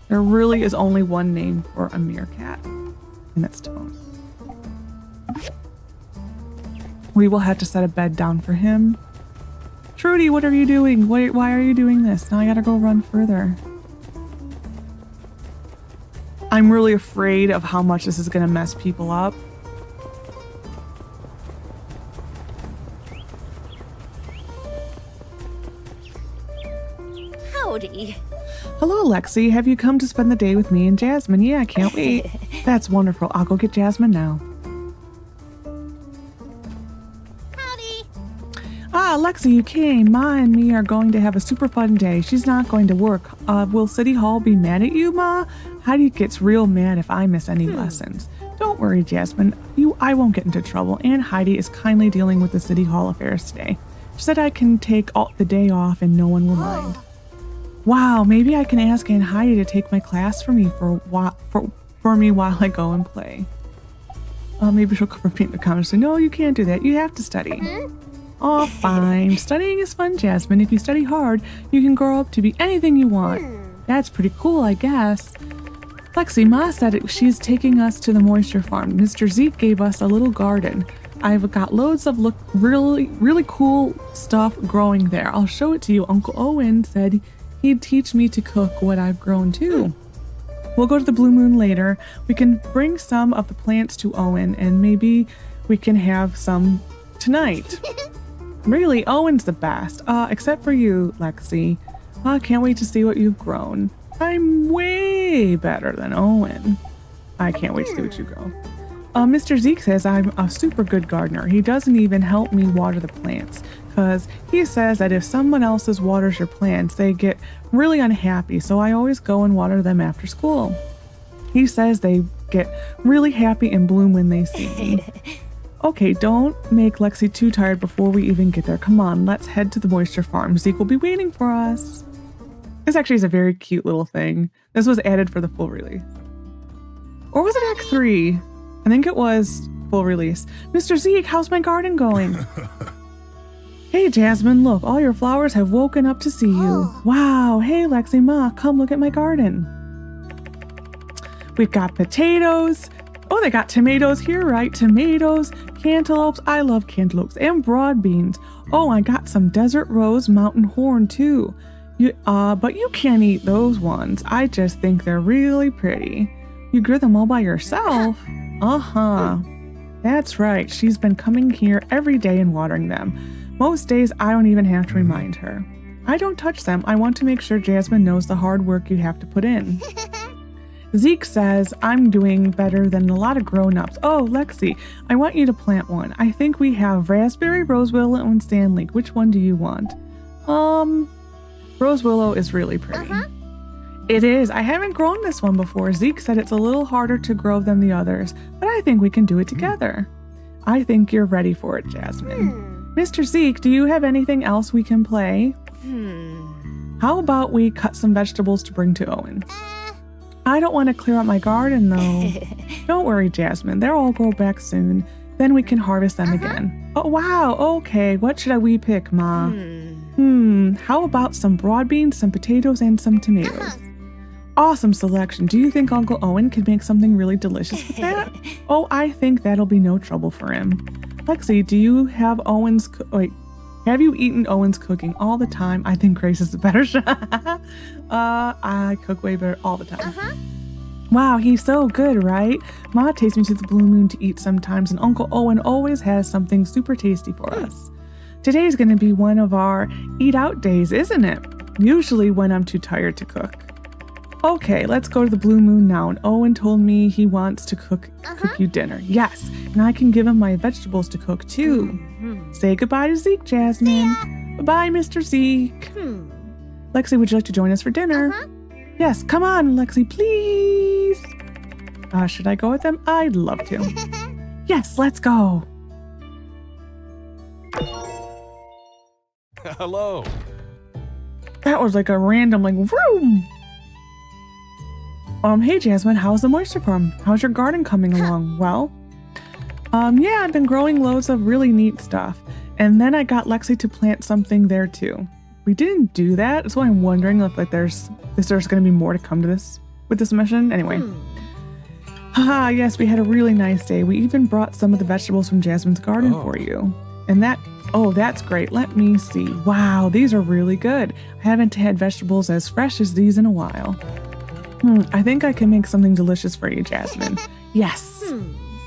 There really is only one name for a meerkat, and that's Tone. We will have to set a bed down for him. Trudy, what are you doing? Why are you doing this? Now I gotta go run further. I'm really afraid of how much this is gonna mess people up. Howdy. Hello, Lexi. Have you come to spend the day with me and Jasmine? Yeah, I can't wait. That's wonderful. I'll go get Jasmine now. Howdy. Ah, Lexi, you came. Ma and me are going to have a super fun day. She's not going to work. Will City Hall be mad at you, Ma? Heidi gets real mad if I miss any lessons. Don't worry, Jasmine. I won't get into trouble. And Heidi is kindly dealing with the City Hall affairs today. She said I can take the day off and no one will mind. Wow, maybe I can ask Aunt Heidi to take my class for me for me while I go and play. Maybe she'll cover me in the comments. No, you can't do that. You have to study. Oh, fine. Studying is fun, Jasmine. If you study hard, you can grow up to be anything you want. That's pretty cool, I guess. Lexi, Ma said she's taking us to the moisture farm. Mr. Zeke gave us a little garden. I've got loads of really cool stuff growing there. I'll show it to you. Uncle Owen said he'd teach me to cook what I've grown too. We'll go to the Blue Moon later. We can bring some of the plants to Owen and maybe we can have some tonight. Really, Owen's the best. Except for you, Lexi. I can't wait to see what you've grown. I'm way better than Owen. I can't wait to see what you grow. Mr. Zeke says I'm a super good gardener. He doesn't even help me water the plants because he says that if someone else waters your plants, they get really unhappy. So I always go and water them after school. He says they get really happy and bloom when they see me. Okay, don't make Lexi too tired before we even get there. Come on, let's head to the moisture farm. Zeke will be waiting for us. This actually is a very cute little thing. This was added for the full release. Or was it Act 3? I think it was full release. Mr. Zeke, how's my garden going? Hey, Jasmine, look, all your flowers have woken up to see you. Wow, hey, Lexi, Ma, come look at my garden. We've got potatoes. Oh, they got tomatoes here, right? Tomatoes, cantaloupes. I love cantaloupes and broad beans. Oh, I got some desert rose mountain horn too. But you can't eat those ones. I just think they're really pretty. You grew them all by yourself? That's right. She's been coming here every day and watering them. Most days I don't even have to remind her. I don't touch them. I want to make sure Jasmine knows the hard work you have to put in. Zeke says I'm doing better than a lot of grown-ups. Oh, Lexi, I want you to plant one. I think we have raspberry, rose willow, and sand leek. Which one do you want? Rose willow is really pretty. It is. I haven't grown this one before. Zeke said it's a little harder to grow than the others, but I think we can do it together. I think you're ready for it, Jasmine. Mr. Zeke, do you have anything else we can play? How about we cut some vegetables to bring to Owen? I don't want to clear out my garden, though. Don't worry, Jasmine. They'll all grow back soon. Then we can harvest them again. Oh, wow. Okay. What should we pick, Ma? How about some broad beans, some potatoes, and some tomatoes? Awesome selection. Do you think Uncle Owen could make something really delicious with that? Oh, I think that'll be no trouble for him. Lexi, do you have have you eaten Owen's cooking all the time? I think Grace is the better shot. I cook way better all the time. Wow, he's so good, right? Ma takes me to the Blue Moon to eat sometimes, and Uncle Owen always has something super tasty for us. Today's going to be one of our eat out days, isn't it? Usually when I'm too tired to cook. Okay, let's go to the Blue Moon now. And Owen told me he wants to cook you dinner. Yes, and I can give him my vegetables to cook too. Say goodbye to Zeke, Jasmine. Bye-bye, Mr. Zeke. Lexi, would you like to join us for dinner? Yes, come on, Lexi, please. Should I go with them? I'd love to. Yes, let's go. Hello. That was like a random, vroom. Hey Jasmine, how's the moisture farm? How's your garden coming along? Well, yeah, I've been growing loads of really neat stuff. And then I got Lexi to plant something there too. We didn't do that, so I'm wondering if there's going to be more to come to this with this mission. Anyway. Haha, yes, we had a really nice day. We even brought some of the vegetables from Jasmine's garden for you. And that's great. Let me see. Wow, these are really good. I haven't had vegetables as fresh as these in a while. I think I can make something delicious for you, Jasmine. Yes.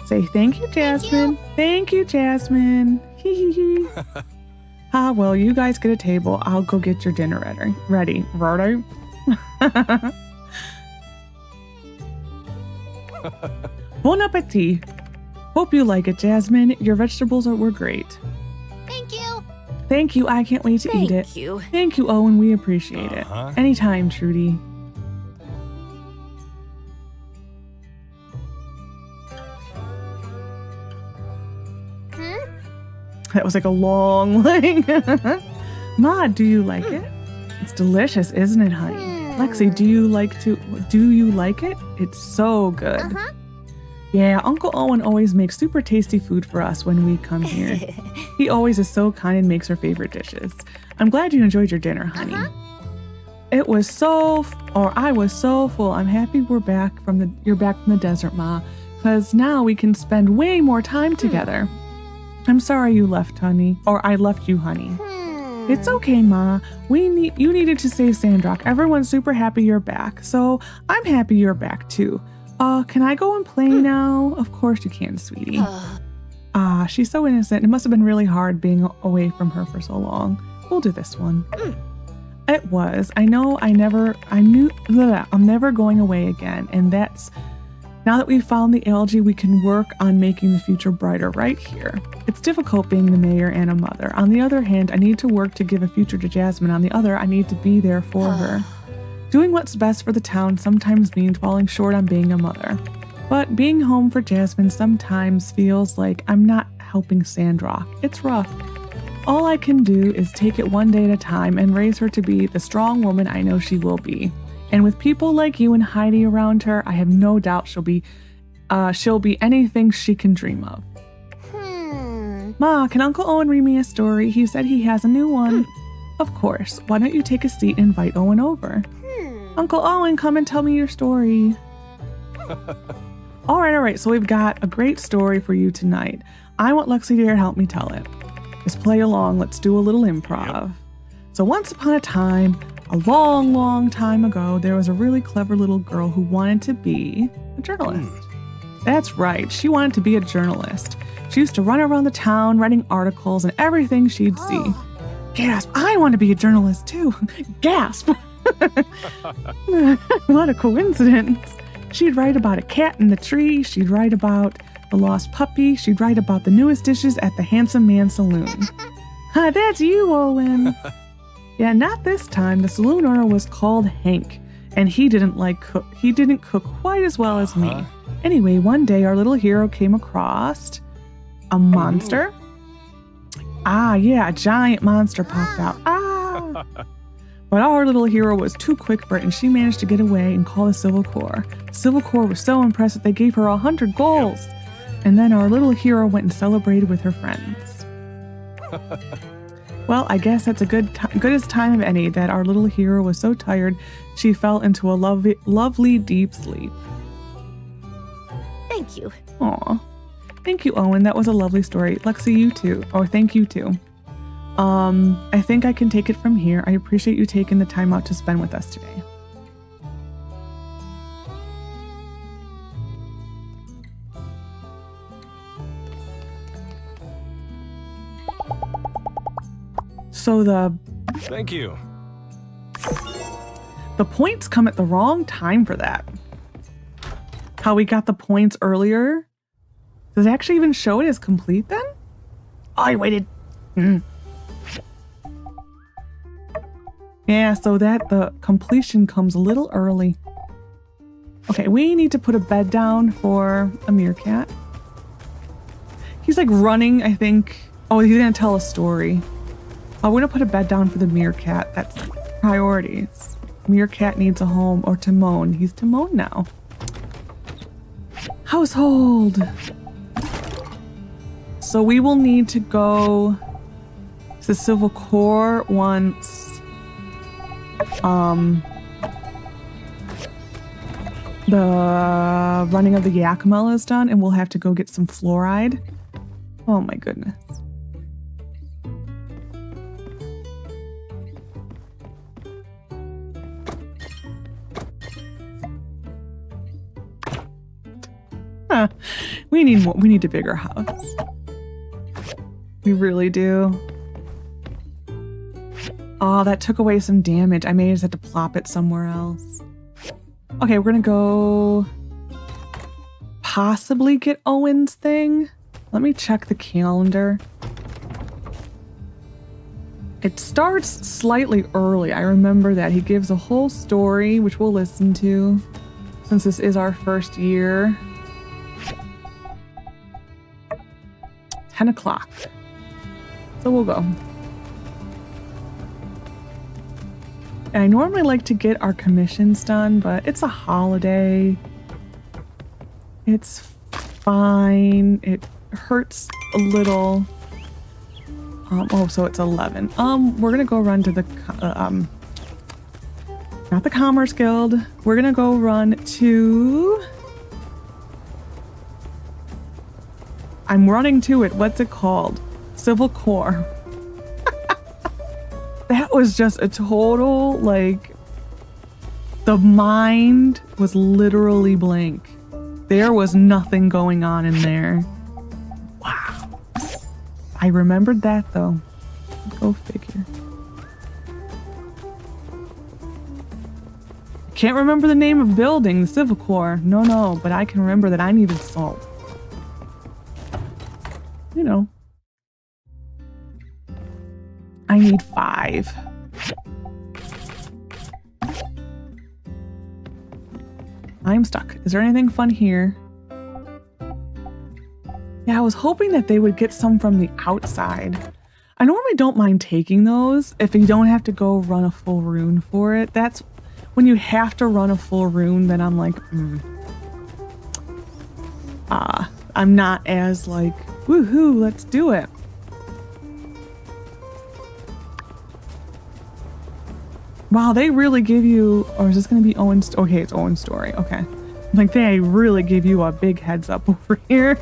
Say thank you, Jasmine. Thank you, Jasmine. Hee. Well, you guys get a table. I'll go get your dinner ready. Ready? Bon appetit. Hope you like it, Jasmine. Your vegetables were great. Thank you. Thank you. I can't wait to eat it. Thank you. Thank you, Owen. We appreciate it. Anytime, Trudy. That was like a long line. Ma, do you like it? It's delicious, isn't it, honey? Lexi, do you like it? It's so good. Yeah, Uncle Owen always makes super tasty food for us when we come here. He always is so kind and makes our favorite dishes. I'm glad you enjoyed your dinner, honey. I was so full. I'm happy you're back from the desert, Ma, because now we can spend way more time together. I'm sorry you left, honey, or I left you, honey. It's okay, Ma. You needed to save Sandrock. Everyone's super happy you're back, so I'm happy you're back too. Can I go and play now? Of course you can, sweetie. She's so innocent. It must have been really hard being away from her for so long. We'll do this one. It was. I knew I'm never going away again, and that's. Now that we've found the algae, we can work on making the future brighter right here. It's difficult being the mayor and a mother. On the other hand, I need to work to give a future to Jasmine. On the other, I need to be there for her. Doing what's best for the town sometimes means falling short on being a mother. But being home for Jasmine sometimes feels like I'm not helping Sandrock. It's rough. All I can do is take it one day at a time and raise her to be the strong woman I know she will be. And with people like you and Heidi around her, I have no doubt she'll be anything she can dream of. Ma, can Uncle Owen read me a story? He said he has a new one. Of course. Why don't you take a seat and invite Owen over? Uncle Owen, come and tell me your story. All right. So we've got a great story for you tonight. I want Lexi to help me tell it. Just play along. Let's do a little improv. So once upon a time, a long, long time ago, there was a really clever little girl who wanted to be a journalist. That's right, she wanted to be a journalist. She used to run around the town writing articles and everything she'd see. Gasp, I want to be a journalist too. Gasp. What a coincidence. She'd write about a cat in the tree. She'd write about the lost puppy. She'd write about the newest dishes at the Handsome Man Saloon. That's you, Owen. Yeah, not this time. The saloon owner was called Hank, and he didn't cook quite as well as me. Anyway, one day our little hero came across a monster. A giant monster popped out. But our little hero was too quick for it, and she managed to get away and call the Civil Corps. The Civil Corps was so impressed that they gave her 100 goals. And then our little hero went and celebrated with her friends. Well, I guess that's a goodest time of any that our little hero was so tired she fell into a lovely deep sleep. Thank you. Aw. Thank you, Owen. That was a lovely story. Lexi, you too. Or thank you too. I think I can take it from here. I appreciate you taking the time out to spend with us today. So Thank you. The points come at the wrong time for that. How we got the points earlier. Does it actually even show it as complete then? Oh, I waited. Yeah, so that the completion comes a little early. Okay, we need to put a bed down for a meerkat. He's like running, I think. Oh, he's gonna tell a story. Oh, we're gonna put a bed down for the meerkat. That's priorities. Meerkat needs a home, or Timon. He's Timon now. Household. So we will need to go to the Civil Corps once the running of the Yakmel is done, and we'll have to go get some fluoride. Oh my goodness. We need more. We need a bigger house. We really do. Oh, that took away some damage. I may just have to plop it somewhere else. Okay, we're gonna go possibly get Owen's thing. Let me check the calendar. It starts slightly early. I remember that. He gives a whole story, which we'll listen to since this is our first year. 10 o'clock. So we'll go. And I normally like to get our commissions done, but it's a holiday. It's fine. It hurts a little. Oh, so it's 11. We're gonna go run to the not the Commerce Guild. We're gonna go run to. I'm running to it. What's it called? Civil Corps. That was just a total, like, the mind was literally blank. There was nothing going on in there. Wow. I remembered that though. Go figure. Can't remember the name of the building, the Civil Corps. No, but I can remember that I needed salt. You know. I need 5. I'm stuck. Is there anything fun here? Yeah, I was hoping that they would get some from the outside. I normally don't mind taking those if you don't have to go run a full rune for it. That's when you have to run a full rune, then I'm like, I'm not as like, woohoo, let's do it. Wow, they really give you, or is this going to be Owen's? Okay, it's Owen's story. Okay. Like, they really give you a big heads up over here.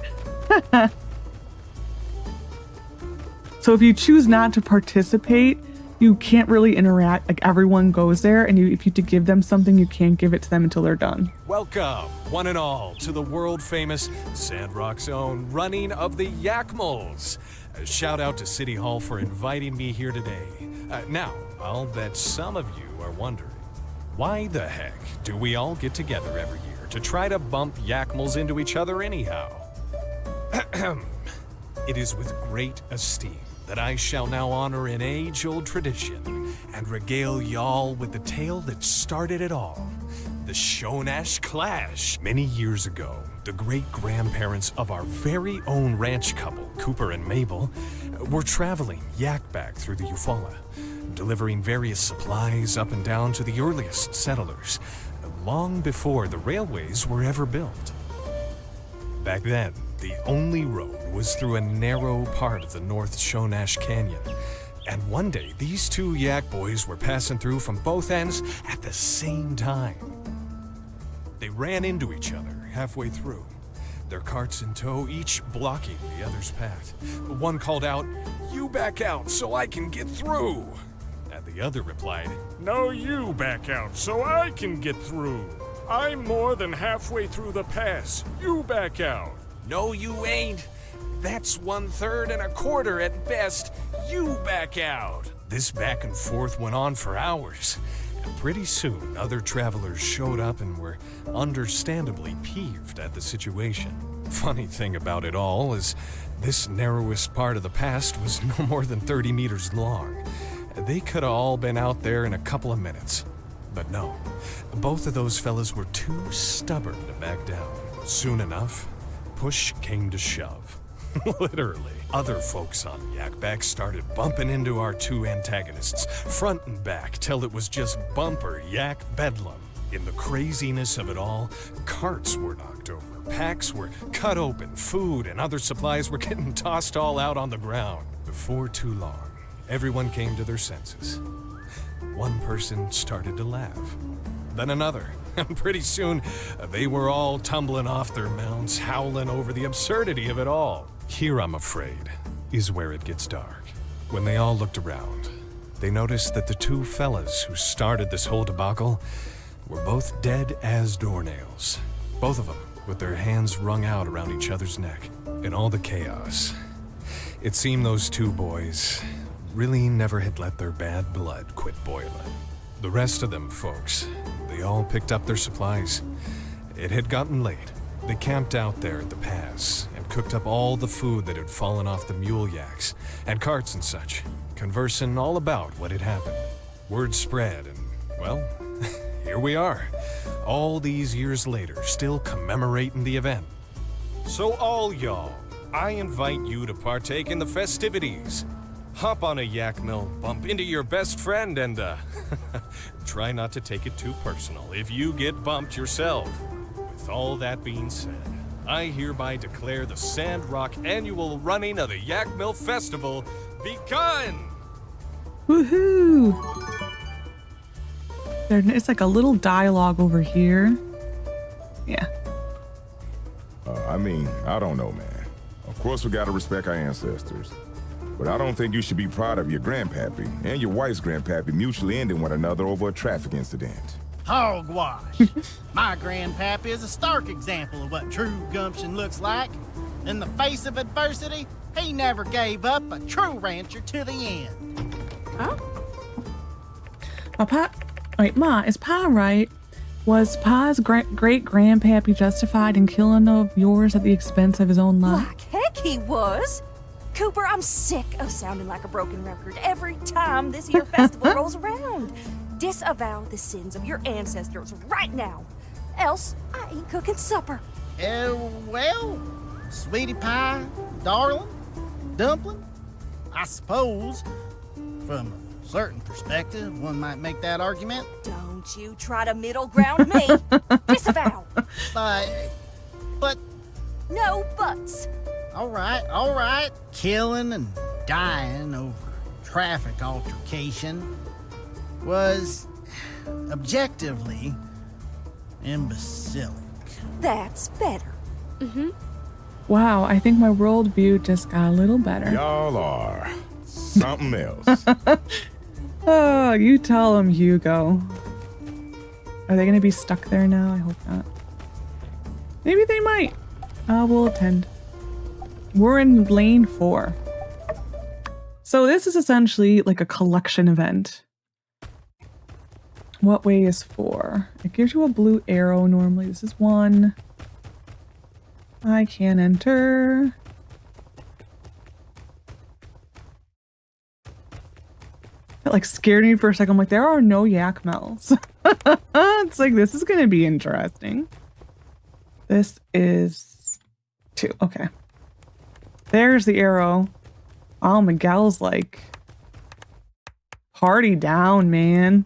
So if you choose not to participate, you can't really interact. Like, everyone goes there, and if you to give them something, you can't give it to them until they're done. Welcome, one and all, to the world-famous Sandrock's own running of the Yakmels. A shout out to City Hall for inviting me here today. Now, I'll bet some of you are wondering, why the heck do we all get together every year to try to bump Yakmels into each other anyhow? It is with great esteem that I shall now honor an age-old tradition and regale y'all with the tale that started it all, the Shonash Clash. Many years ago, the great-grandparents of our very own ranch couple, Cooper and Mabel, were traveling yak-back through the Eufaula, delivering various supplies up and down to the earliest settlers, long before the railways were ever built. Back then, the only road was through a narrow part of the North Shonash Canyon, and one day these two yak boys were passing through from both ends at the same time. They ran into each other halfway through, their carts in tow, each blocking the other's path. One called out, "You back out so I can get through!" And the other replied, "No, you back out so I can get through. I'm more than halfway through the pass. You back out." "No, you ain't. That's 1/3 and 1/4 at best. You back out." This back and forth went on for hours, And pretty soon, other travelers showed up and were understandably peeved at the situation. Funny thing about it all is this narrowest part of the pass was no more than 30 meters long. They could have all been out there in a couple of minutes. But no, both of those fellas were too stubborn to back down. Soon enough, push came to shove. Literally. Other folks on Yakback started bumping into our two antagonists, front and back, till it was just bumper yak bedlam. In the craziness of it all, carts were knocked over, packs were cut open, food and other supplies were getting tossed all out on the ground. Before too long, everyone came to their senses. One person started to laugh, then another, and pretty soon they were all tumbling off their mounts, howling over the absurdity of it all. Here, I'm afraid, is where it gets dark. When they all looked around, they noticed that the two fellas who started this whole debacle were both dead as doornails. Both of them with their hands wrung out around each other's neck. In all the chaos, it seemed those two boys really never had let their bad blood quit boiling. The rest of them folks, they all picked up their supplies. It had gotten late. They camped out there at the pass and cooked up all the food that had fallen off the mule yaks and carts and such, conversing all about what had happened. Word spread and, well, here we are, all these years later, still commemorating the event. So all y'all, I invite you to partake in the festivities. Hop on a Yakmel, bump into your best friend, and try not to take it too personal if you get bumped yourself. With all that being said, I hereby declare the Sandrock annual running of the Yakmel Festival begun! Woohoo! It's like a little dialogue over here. Yeah. I mean, I don't know, man. Of course we gotta respect our ancestors. But I don't think you should be proud of your grandpappy and your wife's grandpappy mutually ending one another over a traffic incident. Hogwash. My grandpappy is a stark example of what true gumption looks like. In the face of adversity, he never gave up, a true rancher to the end. Huh? Wait, Ma, is Pa right? Was Pa's great-grandpappy justified in killing of yours at the expense of his own life? Like heck he was. Cooper, I'm sick of sounding like a broken record every time this here festival rolls around. Disavow the sins of your ancestors right now, else I ain't cooking supper. Well, sweetie pie, darling, dumpling, I suppose, from a certain perspective, one might make that argument. Don't you try to middle ground me. Disavow. But... No buts. All right. Killing and dying over traffic altercation was objectively imbecilic. That's better. Wow, I think my worldview just got a little better. Y'all are something else. Oh, you tell them, Hugo. Are they going to be stuck there now? I hope not. Maybe they might. We'll attend. We're in lane 4. So this is essentially like a collection event. What way is 4? It gives you a blue arrow normally. This is 1. I can't enter. That like scared me for a second. I'm like, there are no Yakmels. It's like, this is going to be interesting. This is 2. Okay. There's the arrow. Oh, Miguel's like, party down, man.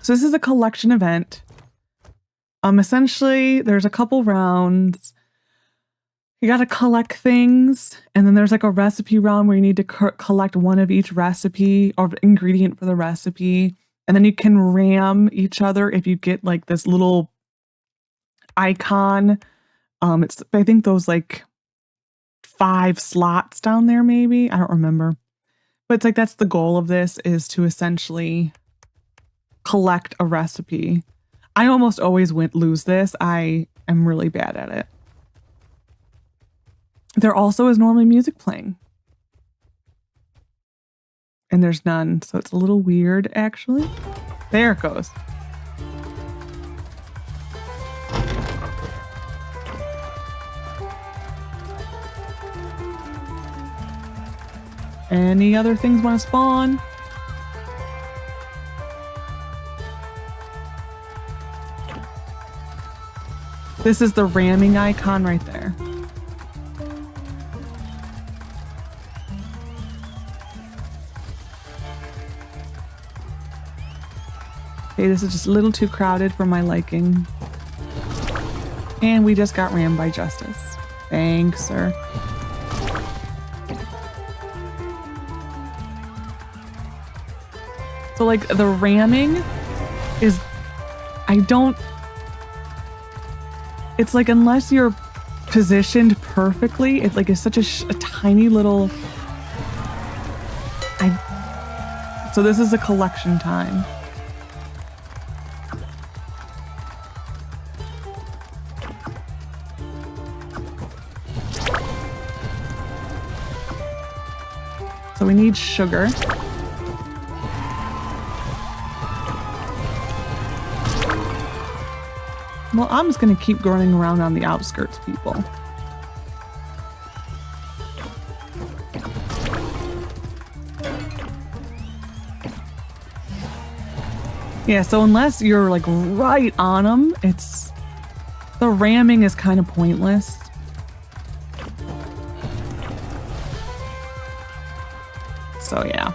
So this is a collection event. Essentially, there's a couple rounds. You got to collect things, and then there's like a recipe round where you need to collect one of each recipe or ingredient for the recipe, and then you can ram each other if you get like this little icon. It's, I think those like 5 slots down there, maybe. I don't remember. But it's like, that's the goal of this, is to essentially collect a recipe. I almost always lose this. I am really bad at it. There also is normally music playing. and there's none. So it's a little weird, actually. There it goes. Any other things want to spawn? This is the ramming icon right there. Okay, this is just a little too crowded for my liking. And we just got rammed by Justice. Thanks, sir. So like the ramming is, it's like unless you're positioned perfectly, it like is such a tiny little, so this is a collection time. So we need sugar. Well, I'm just gonna keep running around on the outskirts, people. Yeah, so unless you're like right on them, the ramming is kind of pointless. So yeah.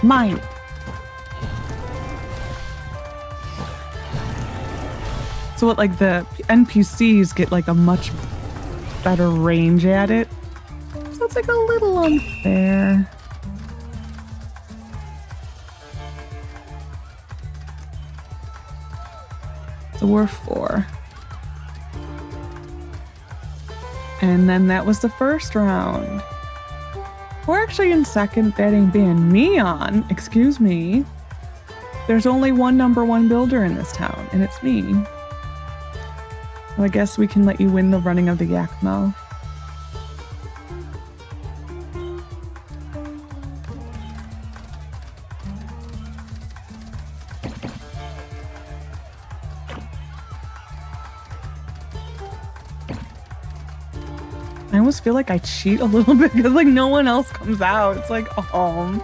Mine. So what, like the NPCs get like a much better range at it. So it's like a little unfair. So we're 4. And then that was the first round. We're actually in second, betting being me on. Excuse me. There's only one #1 builder in this town, and it's me. Well, I guess we can let you win the running of the Yakmel. I almost feel like I cheat a little bit because like no one else comes out. It's like, oh.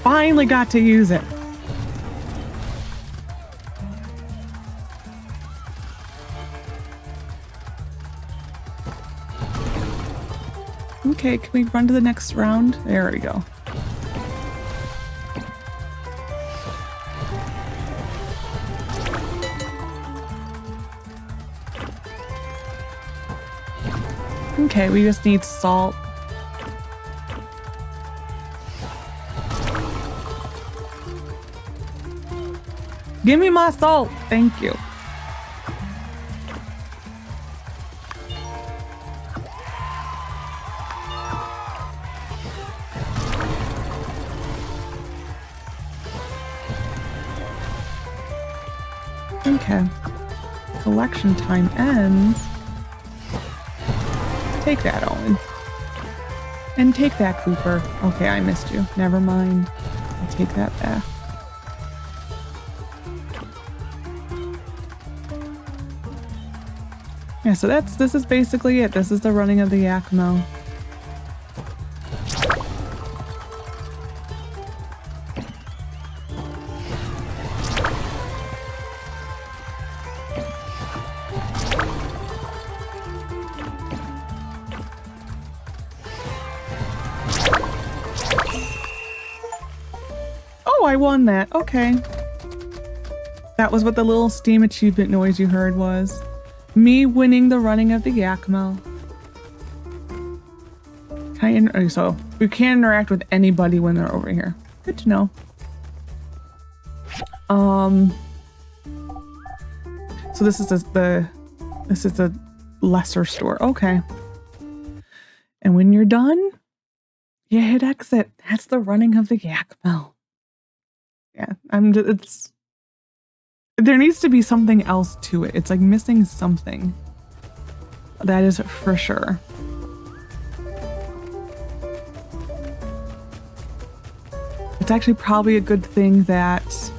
Finally got to use it. Okay, can we run to the next round? There we go. Okay, we just need salt. Give me my salt. Thank you. Okay. Collection time ends. Take that, Owen. And take that, Cooper. Okay, I missed you. Never mind. I'll take that back. Yeah, so this is basically it. This is the running of the Yakmel. Oh, I won that. Okay. That was what the little Steam achievement noise you heard was. Me winning the running of the Yakmel. So we can't interact with anybody when they're over here. Good to know. So this is the lesser store. Okay. And when you're done, you hit exit. That's the running of the Yakmel. Yeah, there needs to be something else to it. It's like missing something. That is for sure. It's actually probably a good thing that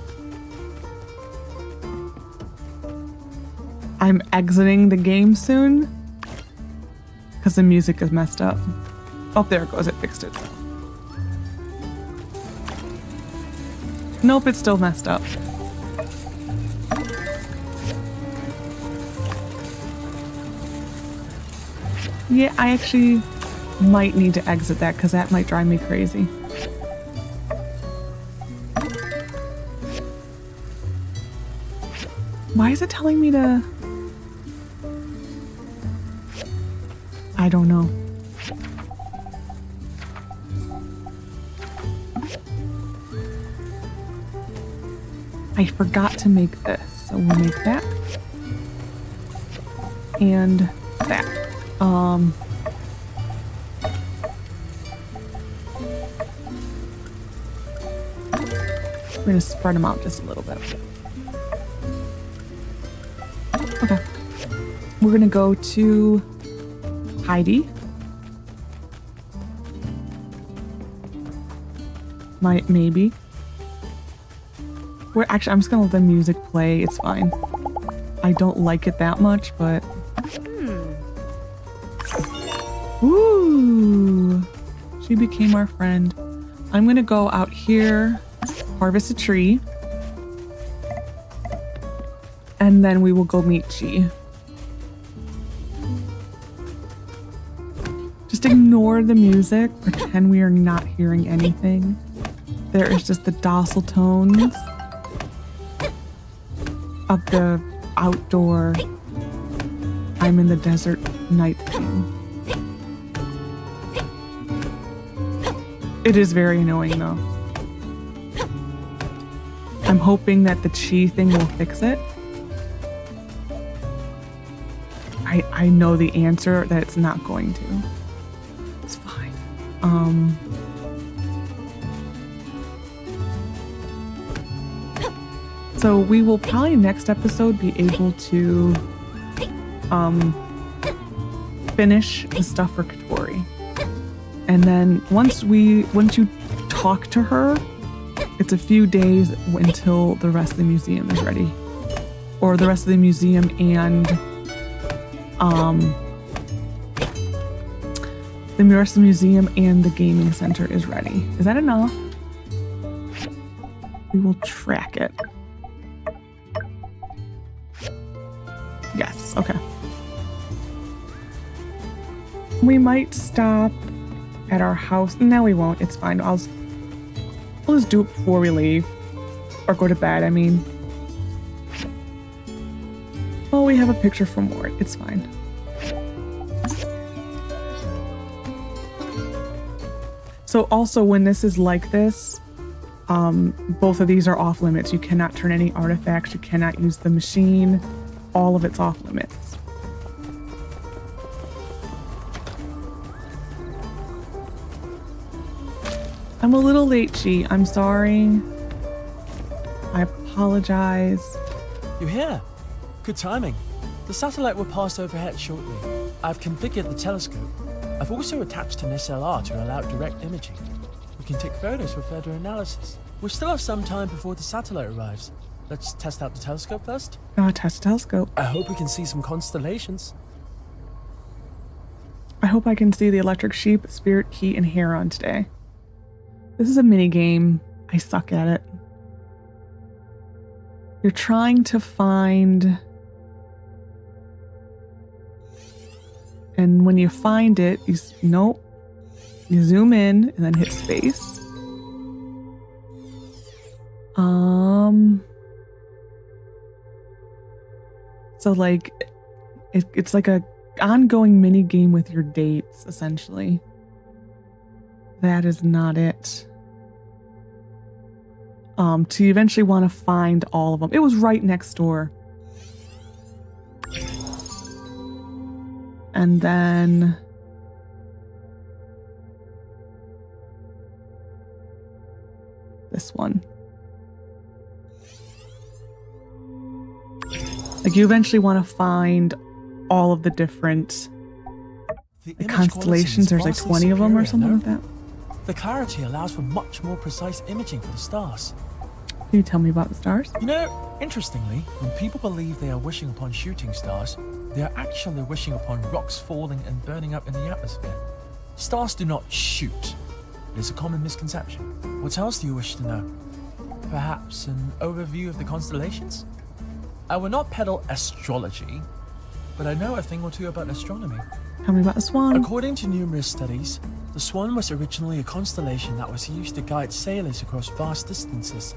I'm exiting the game soon because the music is messed up. Oh, there it goes. It fixed itself. Nope, it's still messed up. Yeah, I actually might need to exit that because that might drive me crazy. Why is it telling me to... I don't know. I forgot to make this, so we'll make that. And that. We're gonna spread them out just a little bit. Okay. We're gonna go to Heidi. Maybe. I'm just gonna let the music play. It's fine. I don't like it that much, but... Ooh! She became our friend. I'm gonna go out here, harvest a tree, and then we will go meet Chi. Just ignore the music. Pretend we are not hearing anything. There is just the docile tones of the outdoor I'm in the desert night theme. It is very annoying though. I'm hoping that the chi thing will fix it. I know the answer that it's not going to. It's fine. So we will probably next episode be able to finish the stuff for Katori. And then once you talk to her, it's a few days until the rest of the museum is ready. Or the rest of the museum and the rest of the museum and the gaming center is ready. Is that enough? We will track it. Yes, okay. We might stop at our house. No, we won't. It's fine. We'll just do it before we leave. Or go to bed, I mean. Oh, we have a picture from Mort. It's fine. So also, when this is like this, both of these are off limits. You cannot turn any artifacts. You cannot use the machine. All of it's off limits. I'm a little late, Chi. I'm sorry. I apologize. You're here. Good timing. The satellite will pass overhead shortly. I've configured the telescope. I've also attached an SLR to allow direct imaging. We can take photos for further analysis. We still have some time before the satellite arrives. Let's test out the telescope first. Test the telescope. I hope we can see some constellations. I hope I can see the electric sheep, spirit key, and heron today. This is a mini game. I suck at it. You're trying to find... And when you find it, nope. You zoom in and then hit space. So like, it's like a ongoing mini game with your dates, essentially. That is not it. To eventually want to find all of them. It was right next door. And then this one. Like, you eventually want to find all of the different like, constellations. There's like 20 of them or something like that. The clarity allows for much more precise imaging for the stars. Can you tell me about the stars? You know, interestingly, when people believe they are wishing upon shooting stars, they are actually wishing upon rocks falling and burning up in the atmosphere. Stars do not shoot. It is a common misconception. What else do you wish to know? Perhaps an overview of the constellations? I will not peddle astrology, but I know a thing or two about astronomy. Tell me about the swan. According to numerous studies, the swan was originally a constellation that was used to guide sailors across vast distances.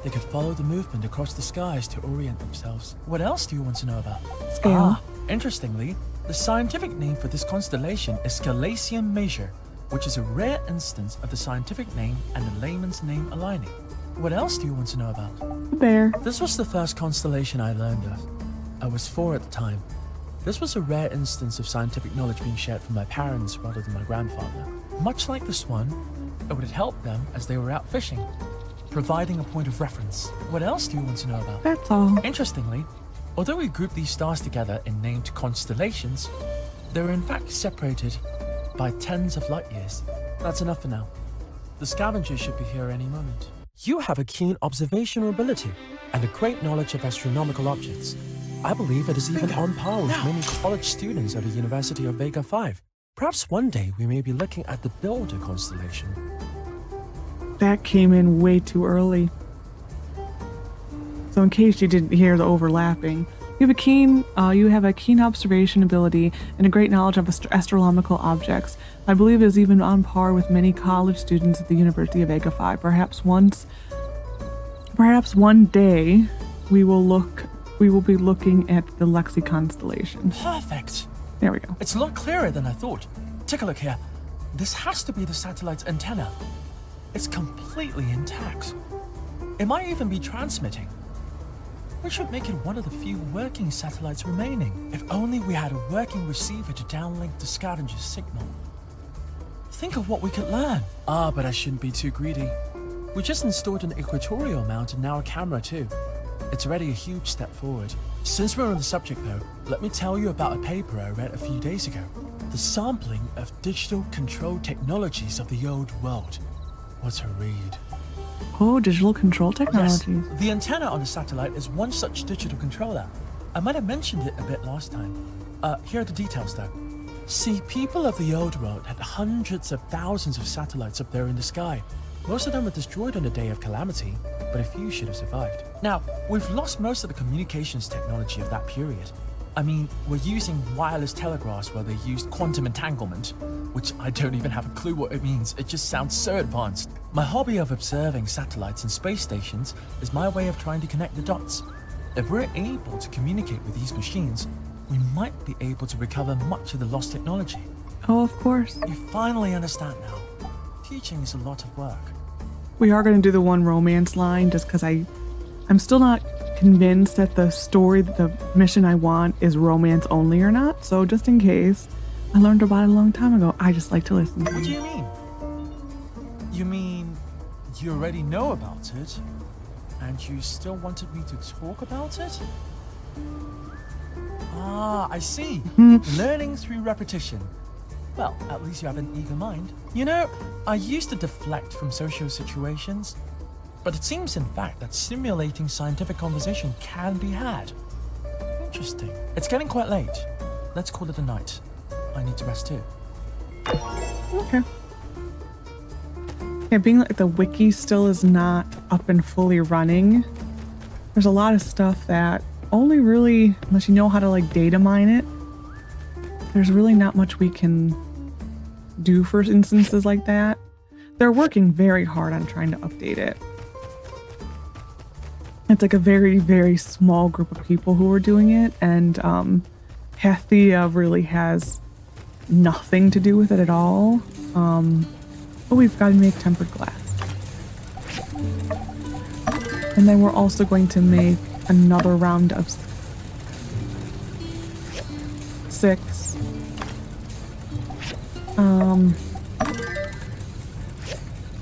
They could follow the movement across the skies to orient themselves. What else do you want to know about? Scale. Interestingly, the scientific name for this constellation is Scalasium Major, which is a rare instance of the scientific name and the layman's name aligning. What else do you want to know about? Bear. This was the first constellation I learned of. I was 4 at the time. This was a rare instance of scientific knowledge being shared from my parents rather than my grandfather. Much like the swan, it would have helped them as they were out fishing, providing a point of reference. What else do you want to know about? That's all. Interestingly, although we grouped these stars together in named constellations, they were in fact separated by tens of light years. That's enough for now. The scavengers should be here any moment. You have a keen observational ability and a great knowledge of astronomical objects. I believe it is even on par with many college students at the University of Vega 5. Perhaps one day we may be looking at the Builder constellation. That came in way too early. So in case you didn't hear the overlapping, you have a keen observation ability and a great knowledge of astronomical objects. I believe it is even on par with many college students at the University of Vega 5. Perhaps one day we will be looking at the Lexi constellation. Perfect. There we go. It's a lot clearer than I thought. Take a look here. This has to be the satellite's antenna. It's completely intact. It might even be transmitting, which would make it one of the few working satellites remaining. If only we had a working receiver to downlink the scavenger's signal. Think of what we could learn. But I shouldn't be too greedy. We just installed an equatorial mount and now a camera too. It's already a huge step forward. Since we're on the subject though, let me tell you about a paper I read a few days ago. The sampling of digital control technologies of the old world. What a read. Oh, digital control technologies. Yes, the antenna on the satellite is one such digital controller. I might have mentioned it a bit last time. Here are the details though. See, people of the old world had hundreds of thousands of satellites up there in the sky. Most of them were destroyed on the day of calamity, but a few should have survived. Now, we've lost most of the communications technology of that period. I mean, we're using wireless telegraphs where they used quantum entanglement, which I don't even have a clue what it means. It just sounds so advanced. My hobby of observing satellites and space stations is my way of trying to connect the dots. If we're able to communicate with these machines, we might be able to recover much of the lost technology. Oh, of course. You finally understand now. Teaching is a lot of work. We are going to do the one romance line just because I'm still not convinced that the mission I want is romance only or not. So just in case, I learned about it a long time ago. I just like to listen to What it. do you mean? You mean you already know about it, and you still wanted me to talk about it? I see. Learning through repetition. Well, at least you have an eager mind. You know, I used to deflect from social situations, but it seems in fact that simulating scientific conversation can be had. Interesting. It's getting quite late. Let's call it a night. I need to rest too. Okay. Yeah, being like the wiki still is not up and fully running, there's a lot of stuff that only really, unless you know how to like data mine it, there's really not much we can do for instances like that. They're working very hard on trying to update it. It's like a very, very small group of people who are doing it, and Hathia really has nothing to do with it at all. But we've got to make tempered glass. And then we're also going to make another round of 6.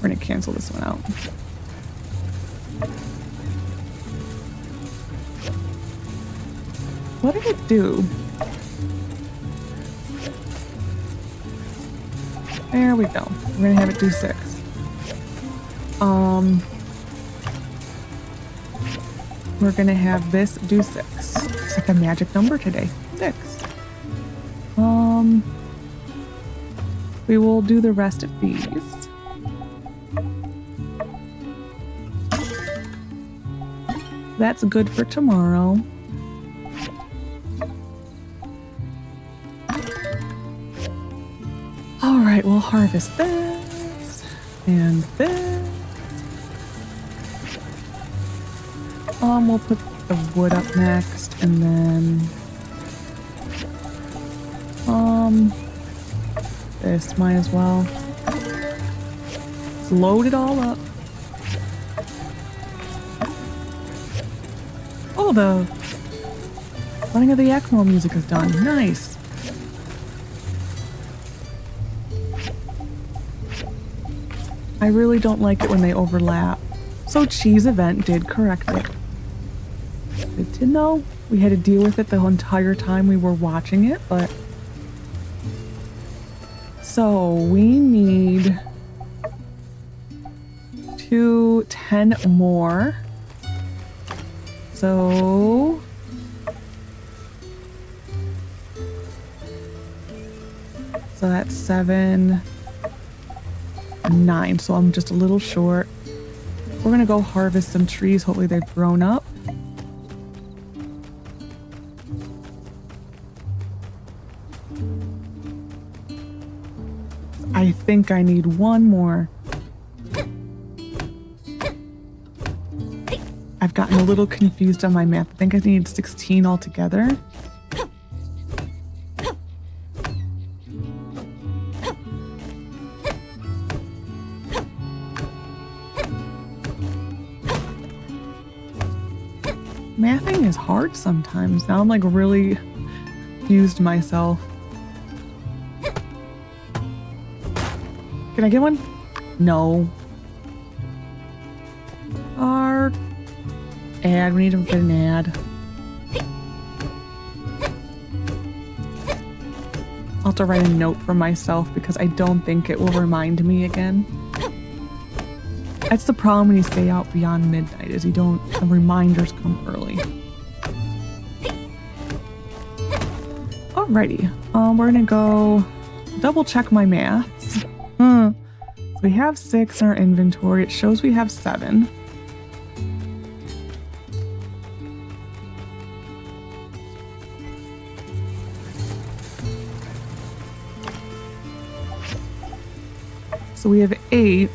We're gonna cancel this one out. What did it do? There we go. We're gonna have it do 6. We're gonna have this do 6. It's like a magic number today. 6. We will do the rest of these. That's good for tomorrow. All right, we'll harvest this and this. We'll put the wood up next, and then this might as well. Let's load it all up. Oh, the running of the Yakmel music is done. Nice. I really don't like it when they overlap. So Cheese Event did correct it. Good to know. We had to deal with it the entire time we were watching it, but... So we need 10 more. So... So that's 7, 9. So I'm just a little short. We're gonna go harvest some trees. Hopefully they've grown up. I think I need one more. I've gotten a little confused on my math. I think I need 16 altogether. Mathing is hard sometimes. Now I'm like really confused myself. Can I get one? No. Our ad. We need to get an ad. I'll have to write a note for myself because I don't think it will remind me again. That's the problem when you stay out beyond midnight, is the reminders come early. Alrighty. We're gonna go double check my maths. So we have 6 in our inventory. It shows we have 7. So we have 8.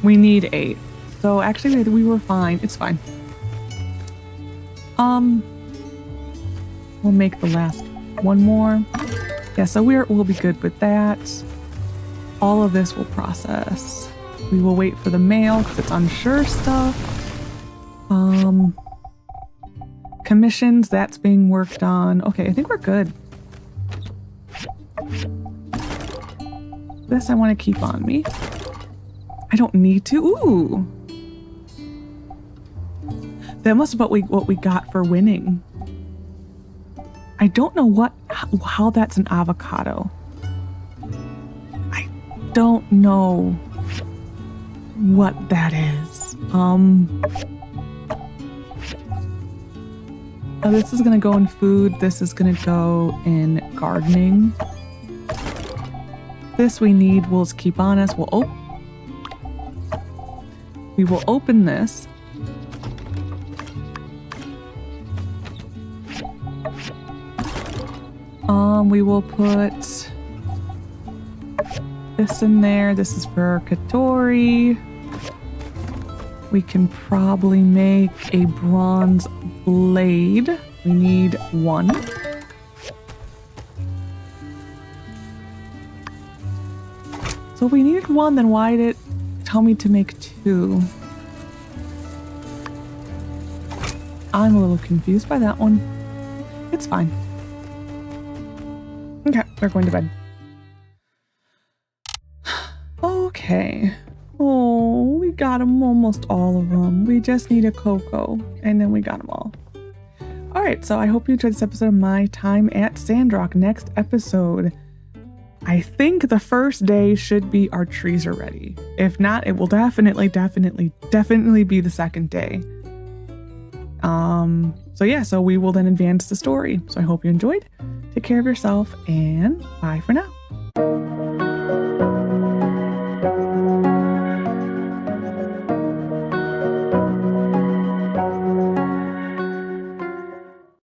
We need 8. So actually we were fine. It's fine. We'll make the last one more. Yeah, so we'll be good with that. All of this will process. We will wait for the mail because it's unsure stuff. Commissions, that's being worked on. Okay, I think we're good. This I want to keep on me. I don't need to. Ooh. That must be what we got for winning. I don't know how that's an avocado. I don't know what that is. This is gonna go in food. This is gonna go in gardening. This we need. We'll just keep on us. We will open this. We will put this in there. This is for Katori. We can probably make a bronze blade. We need 1. So if we needed 1, then why did it tell me to make 2? I'm a little confused by that one. It's fine. Okay, we're going to bed. Okay. Oh, we got them, almost all of them. We just need a cocoa, and then we got them all. All right, so I hope you enjoyed this episode of my time at Sandrock. Next episode, I think the first day should be our trees are ready. If not, it will definitely be the second day. So we will then advance the story. So I hope you enjoyed. Take care of yourself and bye for now.